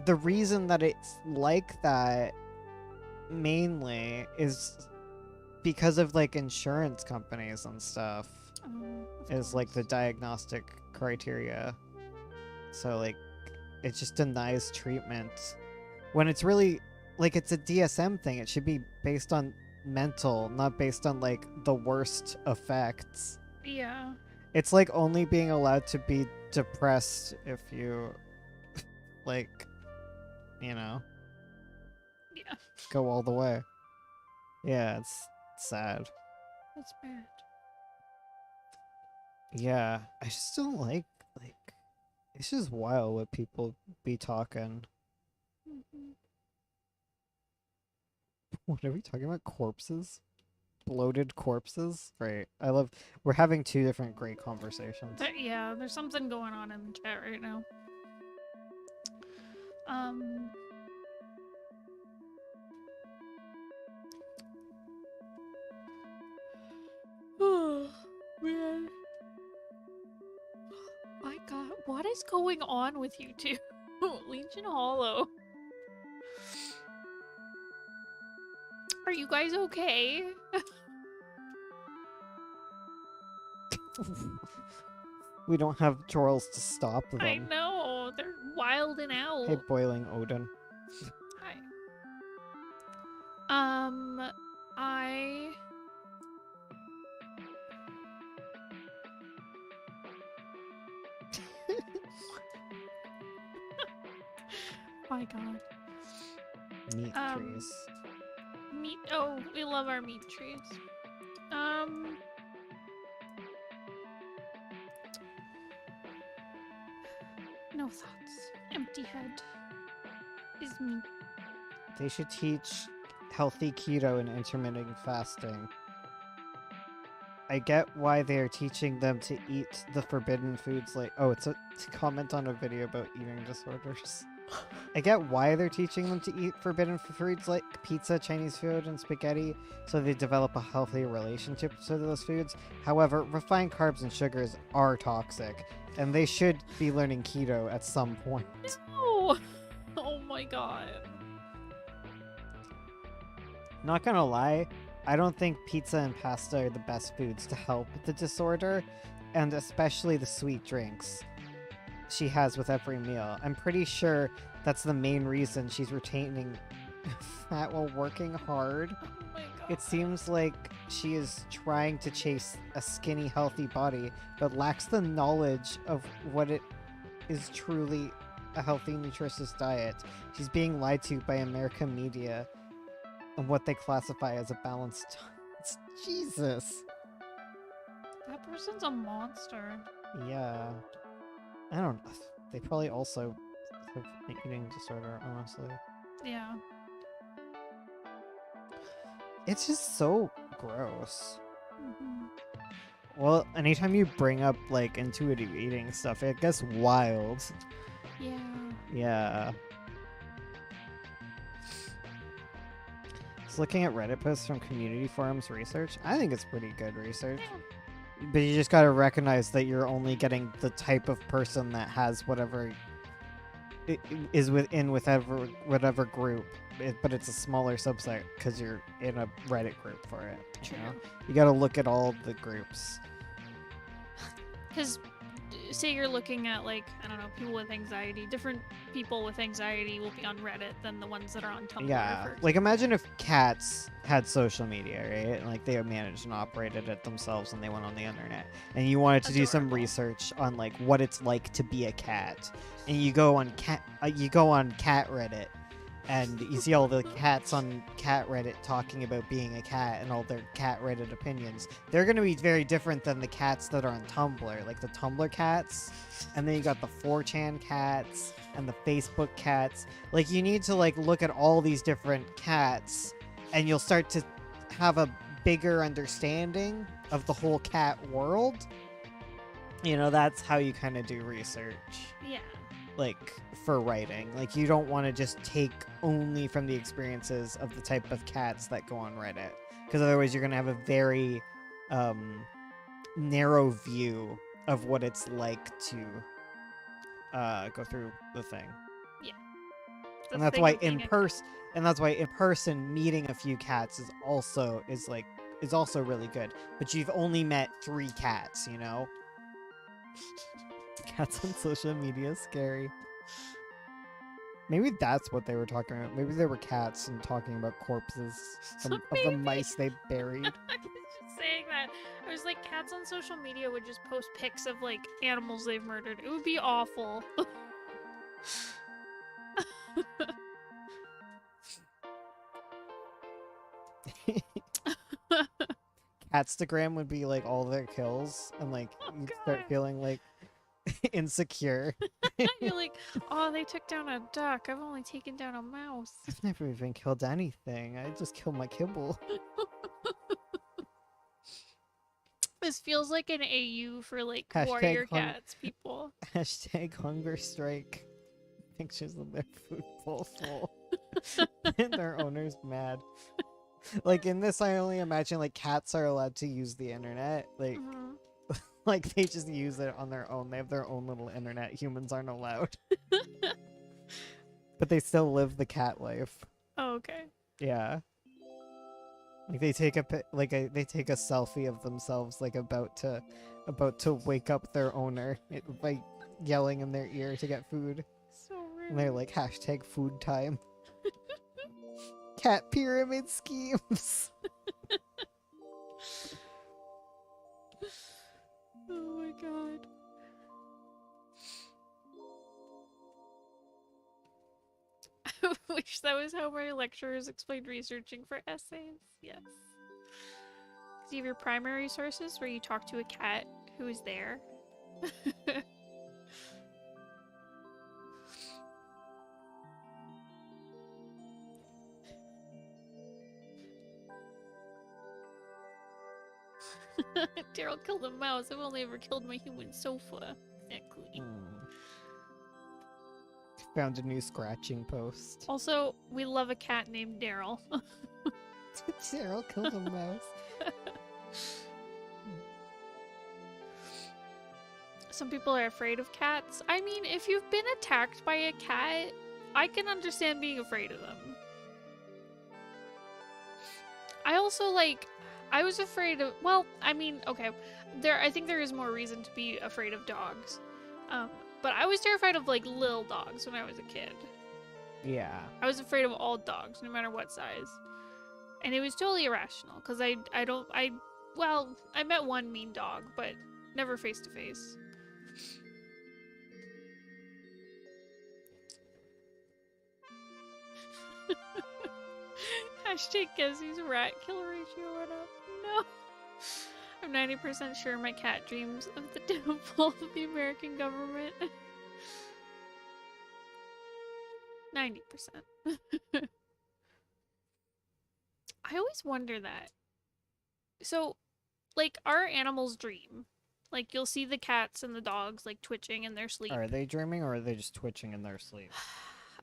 A: the reason that it's like that mainly is because of like insurance companies and stuff
B: Of
A: is like the
B: course.
A: diagnostic criteria. So like it just denies treatment when it's really like it's a DSM thing. It should be based on mental, not based on like the worst effects.
B: Yeah.
A: It's like only being allowed to be depressed if you like, you know,
B: Yeah.
A: go all the way. Yeah, it's sad.
B: That's bad.
A: Yeah, I just don't like it's just wild what people be talking.
B: Mhm.
A: What are we talking about? Corpses? Bloated corpses? Right. We're having two different great conversations.
B: Yeah, there's something going on in the chat right now. Oh, man. My god, what is going on with you two? Legion Hollow. Are you guys okay?
A: We don't have trolls to stop them.
B: I know, they're wilding out.
A: Hey, Boiling Odin.
B: Hi. I my god.
A: Meat trees.
B: Meat. Oh, we love our meat trees. No thoughts. Empty head. Is me.
A: They should teach healthy keto and intermittent fasting. I get why they are teaching them to eat the forbidden foods like it's a comment on a video about eating disorders. I get why they're teaching them to eat forbidden foods like pizza, Chinese food, and spaghetti so they develop a healthy relationship to those foods. However, refined carbs and sugars are toxic, and they should be learning keto at some point.
B: No! Oh my god.
A: Not gonna lie, I don't think pizza and pasta are the best foods to help the disorder, and especially the sweet drinks she has with every meal. I'm pretty sure that's the main reason she's retaining fat while working hard.
B: Oh my god.
A: It seems like she is trying to chase a skinny, healthy body, but lacks the knowledge of what it is truly a healthy, nutritious diet. She's being lied to by American media on what they classify as a balanced diet. Jesus.
B: That person's a monster.
A: Yeah. I don't know. They probably also have an eating disorder, honestly.
B: Yeah.
A: It's just so gross.
B: Mhm.
A: Well, anytime you bring up like intuitive eating stuff, it gets wild.
B: Yeah.
A: Yeah. Just looking at Reddit posts from community forums research, I think it's pretty good research. But you just gotta recognize that you're only getting the type of person that has whatever is within whatever group, but it's a smaller subset because you're in a Reddit group for it.
B: True.
A: You know? You gotta look at all the groups.
B: Because, say you're looking at, like, I don't know, people with anxiety. Different people with anxiety will be on Reddit than the ones that are on Tumblr.
A: Yeah,
B: for
A: like imagine if cats had social media, right? And, like they managed and operated it themselves, and they went on the internet. And you wanted to do some
B: Adorable.
A: research on like what it's like to be a cat, and you go on cat Reddit, and you see all the cats on cat Reddit talking about being a cat and all their cat Reddit opinions. They're gonna be very different than the cats that are on Tumblr, like the Tumblr cats, and then you got the 4chan cats and the Facebook cats. Like you need to like look at all these different cats, and you'll start to have a bigger understanding of the whole cat world. You know, that's how you kind of do research.
B: Yeah.
A: Like for writing, like you don't want to just take only from the experiences of the type of cats that go on Reddit, because otherwise you're gonna have a very narrow view of what it's like to go through the thing. And that's why in person meeting a few cats is also really good. But you've only met 3 cats, you know. Cats on social media is scary. Maybe that's what they were talking about. Maybe they were cats and talking about corpses of the
B: Maybe.
A: mice they buried.
B: I was just saying that. I was like, cats on social media would just post pics of, like, animals they've murdered. It would be awful.
A: Catstagram would be like all their kills, and like you'd start
B: God.
A: feeling like insecure.
B: You're like, oh, they took down a duck. I've only taken down a mouse.
A: I've never even killed anything. I just killed my kibble.
B: This feels like an AU for, like,
A: Hashtag
B: warrior
A: hun-
B: cats people.
A: Hashtag hunger strike. Pictures of their food bowl full. And their owner's mad. Like in this, I only imagine like cats are allowed to use the internet. Like,
B: Mhm.
A: like they just use it on their own. They have their own little internet. Humans aren't allowed. But they still live the cat life.
B: Oh, okay.
A: Yeah. Like they take they take a selfie of themselves like about to wake up their owner by yelling in their ear to get food.
B: So rude.
A: And they're like hashtag food time. Cat pyramid schemes.
B: Oh my god. Wish that was how my lecturers explained researching for essays. Yes. Do you have your primary sources where you talk to a cat who is there? Daryl killed a mouse. I've only ever killed my human sofa. Exactly.
A: Found a new scratching post.
B: Also, we love a cat named Daryl.
A: Daryl killed a mouse.
B: Some people are afraid of cats. I mean, if you've been attacked by a cat, I can understand being afraid of them. I also, like, I was afraid of, well, I mean, okay, I think there is more reason to be afraid of dogs. But I was terrified of, like, little dogs when I was a kid.
A: Yeah.
B: I was afraid of all dogs, no matter what size. And it was totally irrational, because I met one mean dog, but never face to face. Hashtag Gezzy's rat kill ratio went up. No. I'm 90% sure my cat dreams of the downfall of the American government. 90%. I always wonder that. So, like, our animals dream. Like, you'll see the cats and the dogs, like, twitching in their sleep.
A: Are they dreaming or are they just twitching in their sleep?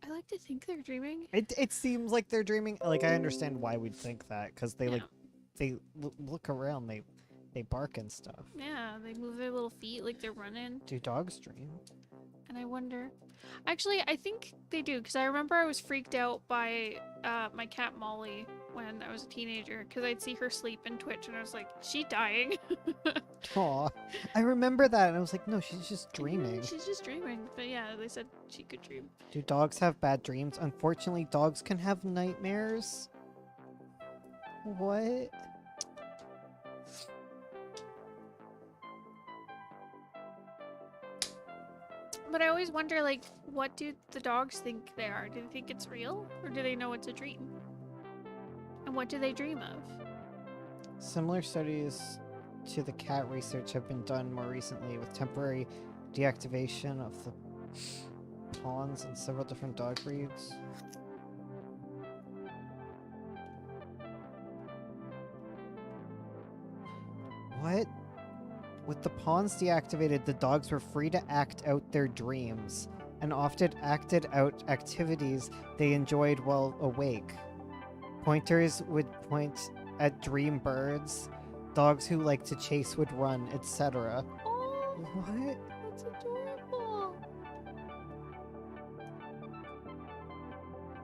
B: I like to think they're dreaming.
A: It seems like they're dreaming. Like, I understand why we'd think that, because they,
B: Yeah.
A: like, they look around, they bark and stuff.
B: Yeah, they move their little feet like they're running.
A: Do dogs dream?
B: And I wonder. Actually, I think they do, because I remember I was freaked out by my cat Molly when I was a teenager, because I'd see her sleep and twitch, and I was like, is she dying?
A: Aw. I remember that, and I was like, no, she's just dreaming.
B: She's just dreaming. But yeah, they said she could dream.
A: Do dogs have bad dreams? Unfortunately, dogs can have nightmares. What?
B: But I always wonder, like, what do the dogs think they are? Do they think it's real? Or do they know it's a dream? And what do they dream of?
A: Similar studies to the cat research have been done more recently with temporary deactivation of the pawns in several different dog breeds. What? With the pawns deactivated, the dogs were free to act out their dreams, and often acted out activities they enjoyed while awake. Pointers would point at dream birds, dogs who like to chase would run, etc.
B: Oh,
A: What?
B: that's adorable.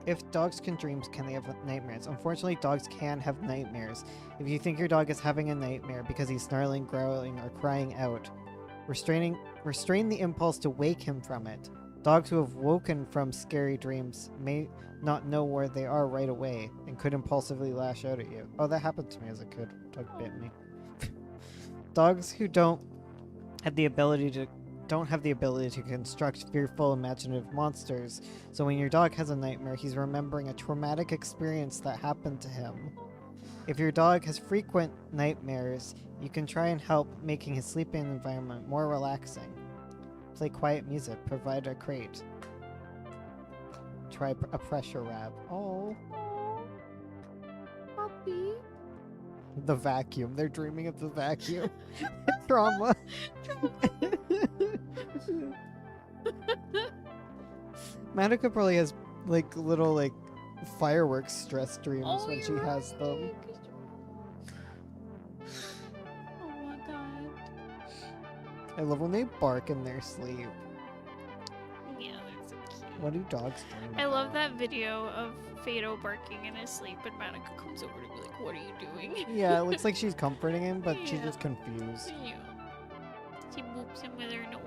A: If dogs can dream, can they have nightmares? Unfortunately, dogs can have nightmares. If you think your dog is having a nightmare because he's snarling, growling, or crying out, restrain the impulse to wake him from it. Dogs who have woken from scary dreams may not know where they are right away and could impulsively lash out at you. Oh, that happened to me as a kid. Dog bit me. Dogs who don't have the ability to construct fearful imaginative monsters, so when your dog has a nightmare, he's remembering a traumatic experience that happened to him. If your dog has frequent nightmares, you can try and help making his sleeping environment more relaxing. Play quiet music, provide a crate. Try a pressure wrap. Oh,
B: Oh, puppy.
A: the vacuum. They're dreaming of the vacuum. Trauma. Madoka probably has like little like fireworks stress dreams
B: Oh,
A: when she
B: you're
A: has them.
B: right, 'cause oh my god.
A: I love when they bark in their sleep.
B: Yeah, they're so cute.
A: What do dogs dream
B: I love
A: about?
B: that video of Fado barking in his sleep, and Madoka comes over to be like, "What are you doing?"
A: Yeah, it looks like she's comforting him, but she's
B: Yeah.
A: just confused.
B: Yeah. She boops him with her nose.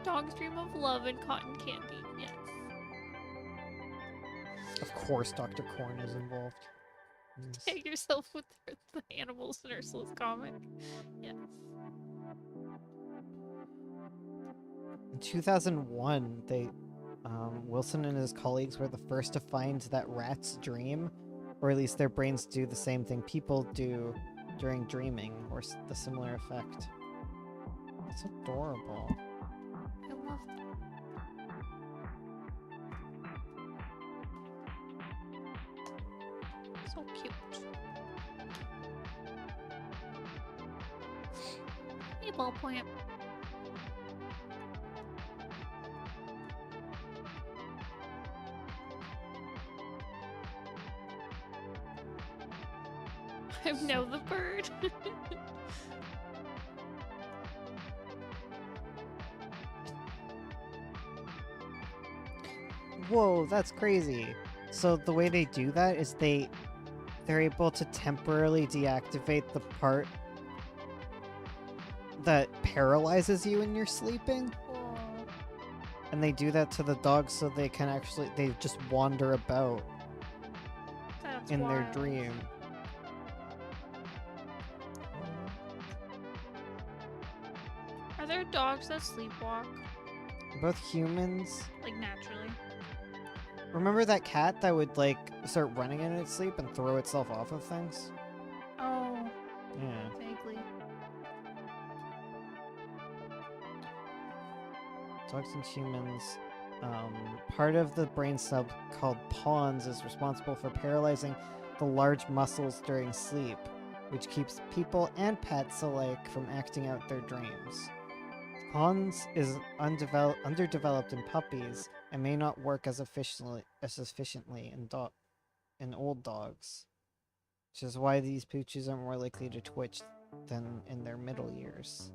B: Dogs dream of love and cotton candy. Yes.
A: Of course, Dr. Corn is involved. Yes.
B: Tag yourself with the Animals Nurseless comic. Yes.
A: In 2001, Wilson and his colleagues were the first to find that rats dream, or at least their brains do the same thing people do during dreaming, or the similar effect. It's adorable.
B: I love that. So cute. Hey, ballpoint. I know the bird.
A: Whoa, that's crazy. So the way they do that is they're able to temporarily deactivate the part that paralyzes you when you're sleeping.
B: Cool.
A: And they do that to the dogs so they just wander about
B: That's
A: in their
B: wild.
A: dream.
B: Are there dogs that sleepwalk?
A: Both humans.
B: Like naturally?
A: Remember that cat that would like start running in its sleep and throw itself off of things?
B: Oh,
A: Yeah.
B: vaguely.
A: Dogs and humans. Part of the brain cell called pons is responsible for paralyzing the large muscles during sleep, which keeps people and pets alike from acting out their dreams. Pons is underdeveloped in puppies and may not work as efficiently in old dogs, which is why these pooches are more likely to twitch than in their middle years.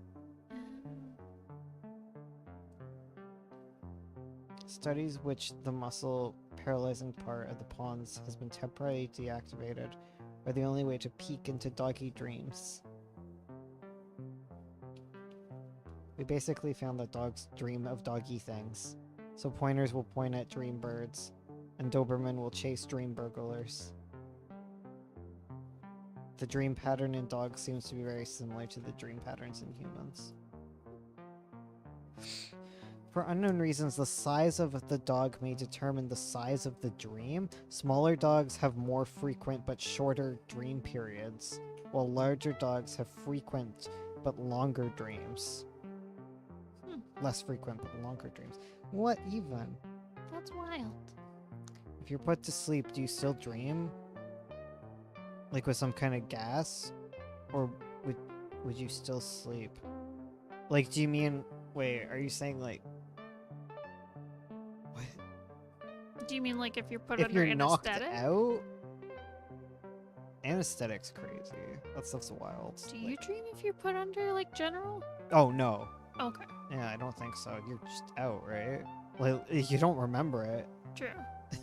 A: Studies which the muscle paralyzing part of the pons has been temporarily deactivated are the only way to peek into doggy dreams. We basically found that dogs dream of doggy things, so pointers will point at dream birds, and Doberman will chase dream burglars. The dream pattern in dogs seems to be very similar to the dream patterns in humans. For unknown reasons, the size of the dog may determine the size of the dream. Smaller dogs have more frequent but shorter dream periods, while larger dogs have frequent but longer dreams. Less frequent but longer dreams. What even?
B: That's wild.
A: If you're put to sleep, do you still dream? Like with some kind of gas? Or would you still sleep? Like, do you mean... Wait, are you saying like... What?
B: Do you mean like if you're put
A: If
B: under
A: you're knocked
B: anesthetic?
A: out? Anesthetic's crazy. That stuff's wild.
B: Do you dream if you're put under like general?
A: Oh, no.
B: Okay,
A: Yeah, I don't think so. You're just out, right? Like, you don't remember it.
B: true.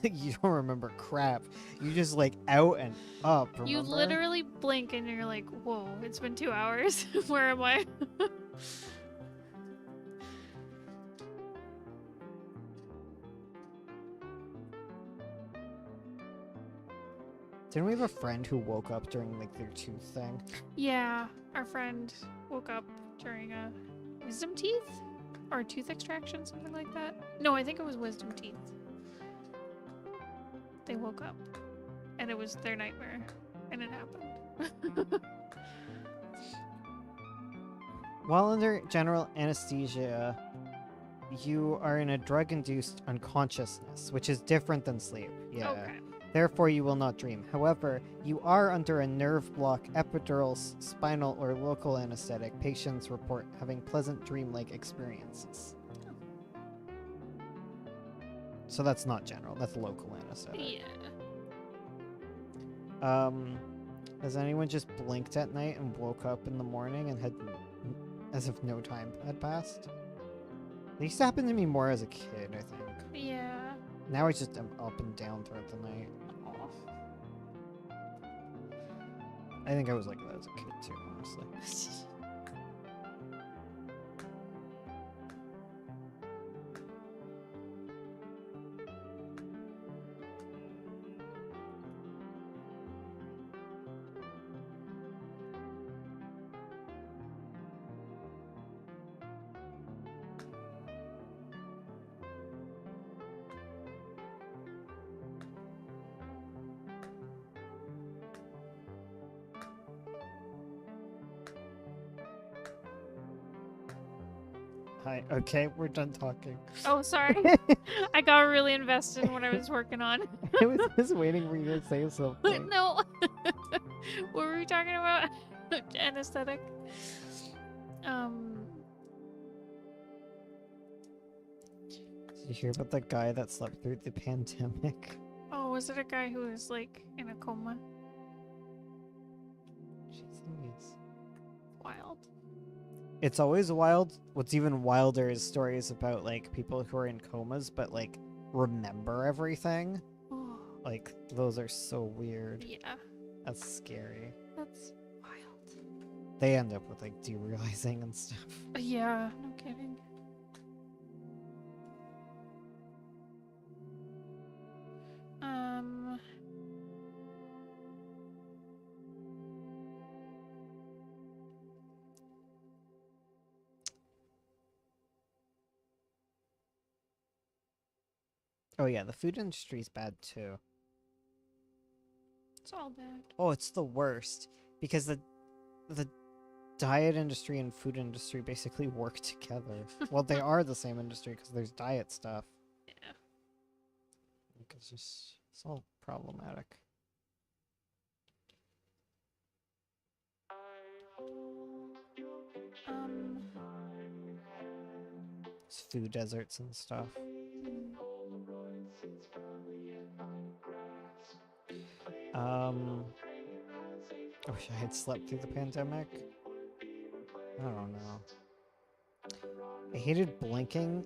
A: You don't remember crap. You just like out and up, remember?
B: You literally blink and you're like, whoa, it's been 2 hours. Where am I?
A: Didn't we have a friend who woke up during like their tooth thing?
B: Yeah, our friend woke up during a wisdom teeth or tooth extraction, something like that. No, I think it was wisdom teeth. They woke up and it was their nightmare and it happened.
A: While under general anesthesia, you are in a drug-induced unconsciousness, which is different than sleep. Yeah.
B: Okay.
A: Therefore, you will not dream. However, you are under a nerve block, epidural, spinal, or local anesthetic. Patients report having pleasant dream-like experiences. So that's not general. That's local anesthetic.
B: Yeah.
A: Has anyone just blinked at night and woke up in the morning and had, as if no time had passed? It used to happen to me more as a kid, I think.
B: Yeah.
A: Now I just am up and down throughout the night.
B: Aw.
A: I think I was like that as a kid too, honestly. Hi. Okay, we're done talking.
B: Oh, sorry. I got really invested in what I was working on.
A: I was just waiting for you to say
B: But
A: something.
B: no. What were we talking about? Anesthetic.
A: Did you hear about the guy that slept through the pandemic?
B: Oh, was it a guy who was like in a coma?
A: Jeez.
B: Wild.
A: It's always wild. What's even wilder is stories about like people who are in comas but like remember everything.
B: Oh,
A: Like those are so weird.
B: yeah.
A: That's scary.
B: That's wild.
A: They end up with like derealizing and stuff.
B: Yeah, no kidding. Um.
A: Oh yeah, the food industry's bad too.
B: It's all bad.
A: Oh, it's the worst because the diet industry and food industry basically work together. Well, they are the same industry because there's diet stuff.
B: Yeah.
A: Like, it's all problematic.
B: Um.
A: It's food deserts and stuff. I wish I had slept through the pandemic. I don't know. I hated blinking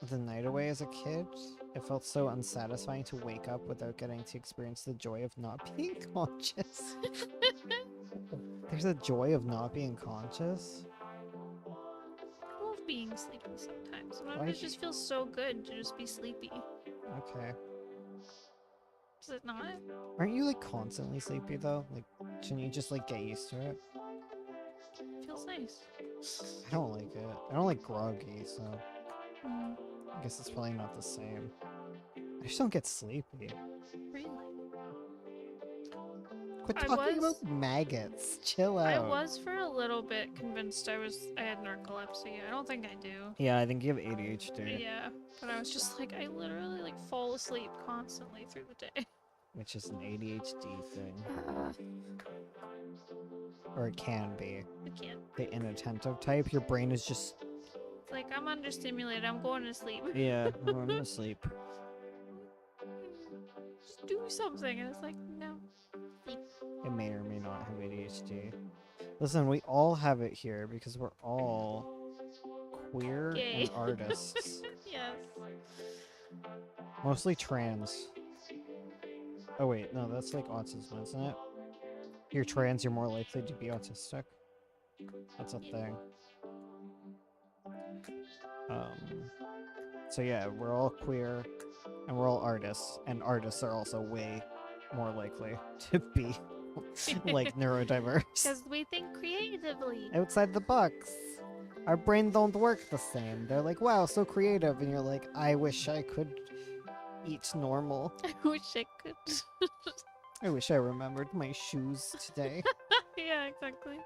A: the night away as a kid. It felt so unsatisfying to wake up without getting to experience the joy of not being conscious. There's a joy of not being conscious.
B: I love being sleepy sometimes. Sometimes
A: Why
B: it just feels so good to just be sleepy.
A: Okay.
B: Does it not?
A: Aren't you like constantly sleepy though? Like, shouldn't you just like get used to it?
B: It feels nice.
A: I don't like it. I don't like groggy, so
B: Mm,
A: I guess it's probably not the same. I just don't get sleepy.
B: really?
A: Quit
B: I
A: talking
B: was-
A: about maggots. Chill out.
B: I was for a little bit convinced I had narcolepsy. I don't think I do.
A: Yeah, I think you have ADHD,
B: Yeah, but I was just like, I literally like fall asleep constantly through the day.
A: which is an ADHD thing. Or it can be.
B: I can't.
A: The inattentive type, your brain is just,
B: It's like I'm understimulated. I'm going to sleep.
A: yeah, I'm going to sleep.
B: Just do something, and it's like no.
A: It may or may not have ADHD. Listen, we all have it here because we're all queer
B: Gay.
A: and artists.
B: Yes.
A: Mostly trans. Oh wait, no, that's like autism, isn't it? You're trans, you're more likely to be autistic. That's a thing. So yeah, we're all queer and we're all artists, and artists are also way more likely to be like neurodiverse.
B: Because we think creatively.
A: Outside the box. Our brains don't work the same. They're like, wow, so creative, and you're like, I wish I could eat normal.
B: I wish I could.
A: I wish I remembered my shoes today.
B: Yeah, exactly.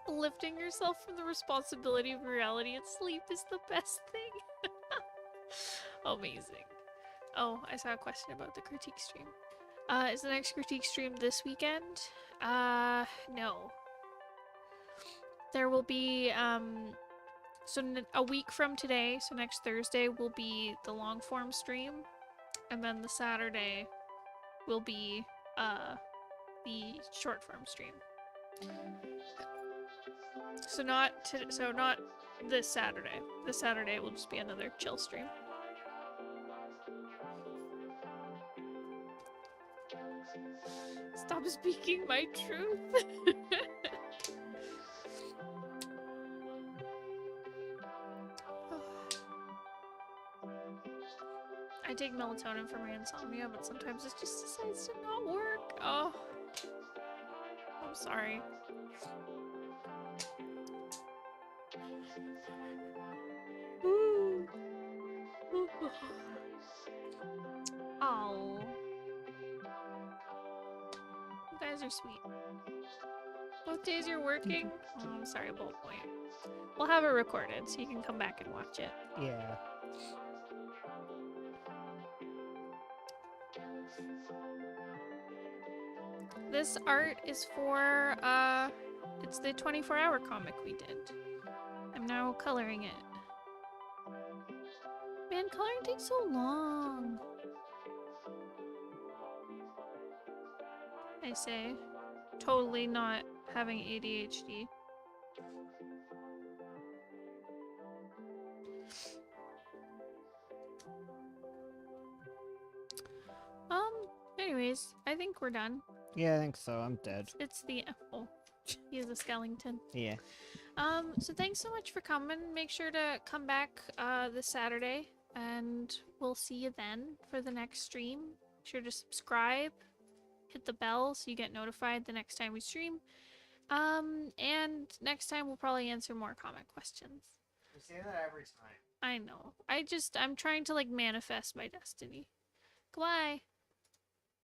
B: Lifting yourself from the responsibility of reality and sleep is the best thing. Amazing. Oh, I saw a question about the critique stream. Is the next critique stream this weekend? No. There will be, a week from today, so next Thursday will be the long form stream, and then the Saturday will be, the short form stream. So not this Saturday. This Saturday will just be another chill stream. Stop speaking my truth. I take melatonin for my insomnia, but sometimes it just decides to not work. Oh, I'm sorry. Oh. You guys are sweet. Both days you're working? Oh, I'm sorry, Bolt Point. We'll have it recorded so you can come back and watch it.
A: Yeah.
B: This art is for, it's the 24-hour comic we did. I'm now coloring it. Man, coloring takes so long. I say. Totally not having ADHD. Anyways, I think we're done.
A: Yeah, I think so. I'm dead.
B: It's the oh, he is a skeleton.
A: Yeah.
B: So thanks so much for coming. Make sure to come back this Saturday, and we'll see you then for the next stream. Make sure to subscribe, hit the bell so you get notified the next time we stream. And next time we'll probably answer more comic questions.
A: We say that every time.
B: I know. I'm trying to like manifest my destiny. Goodbye.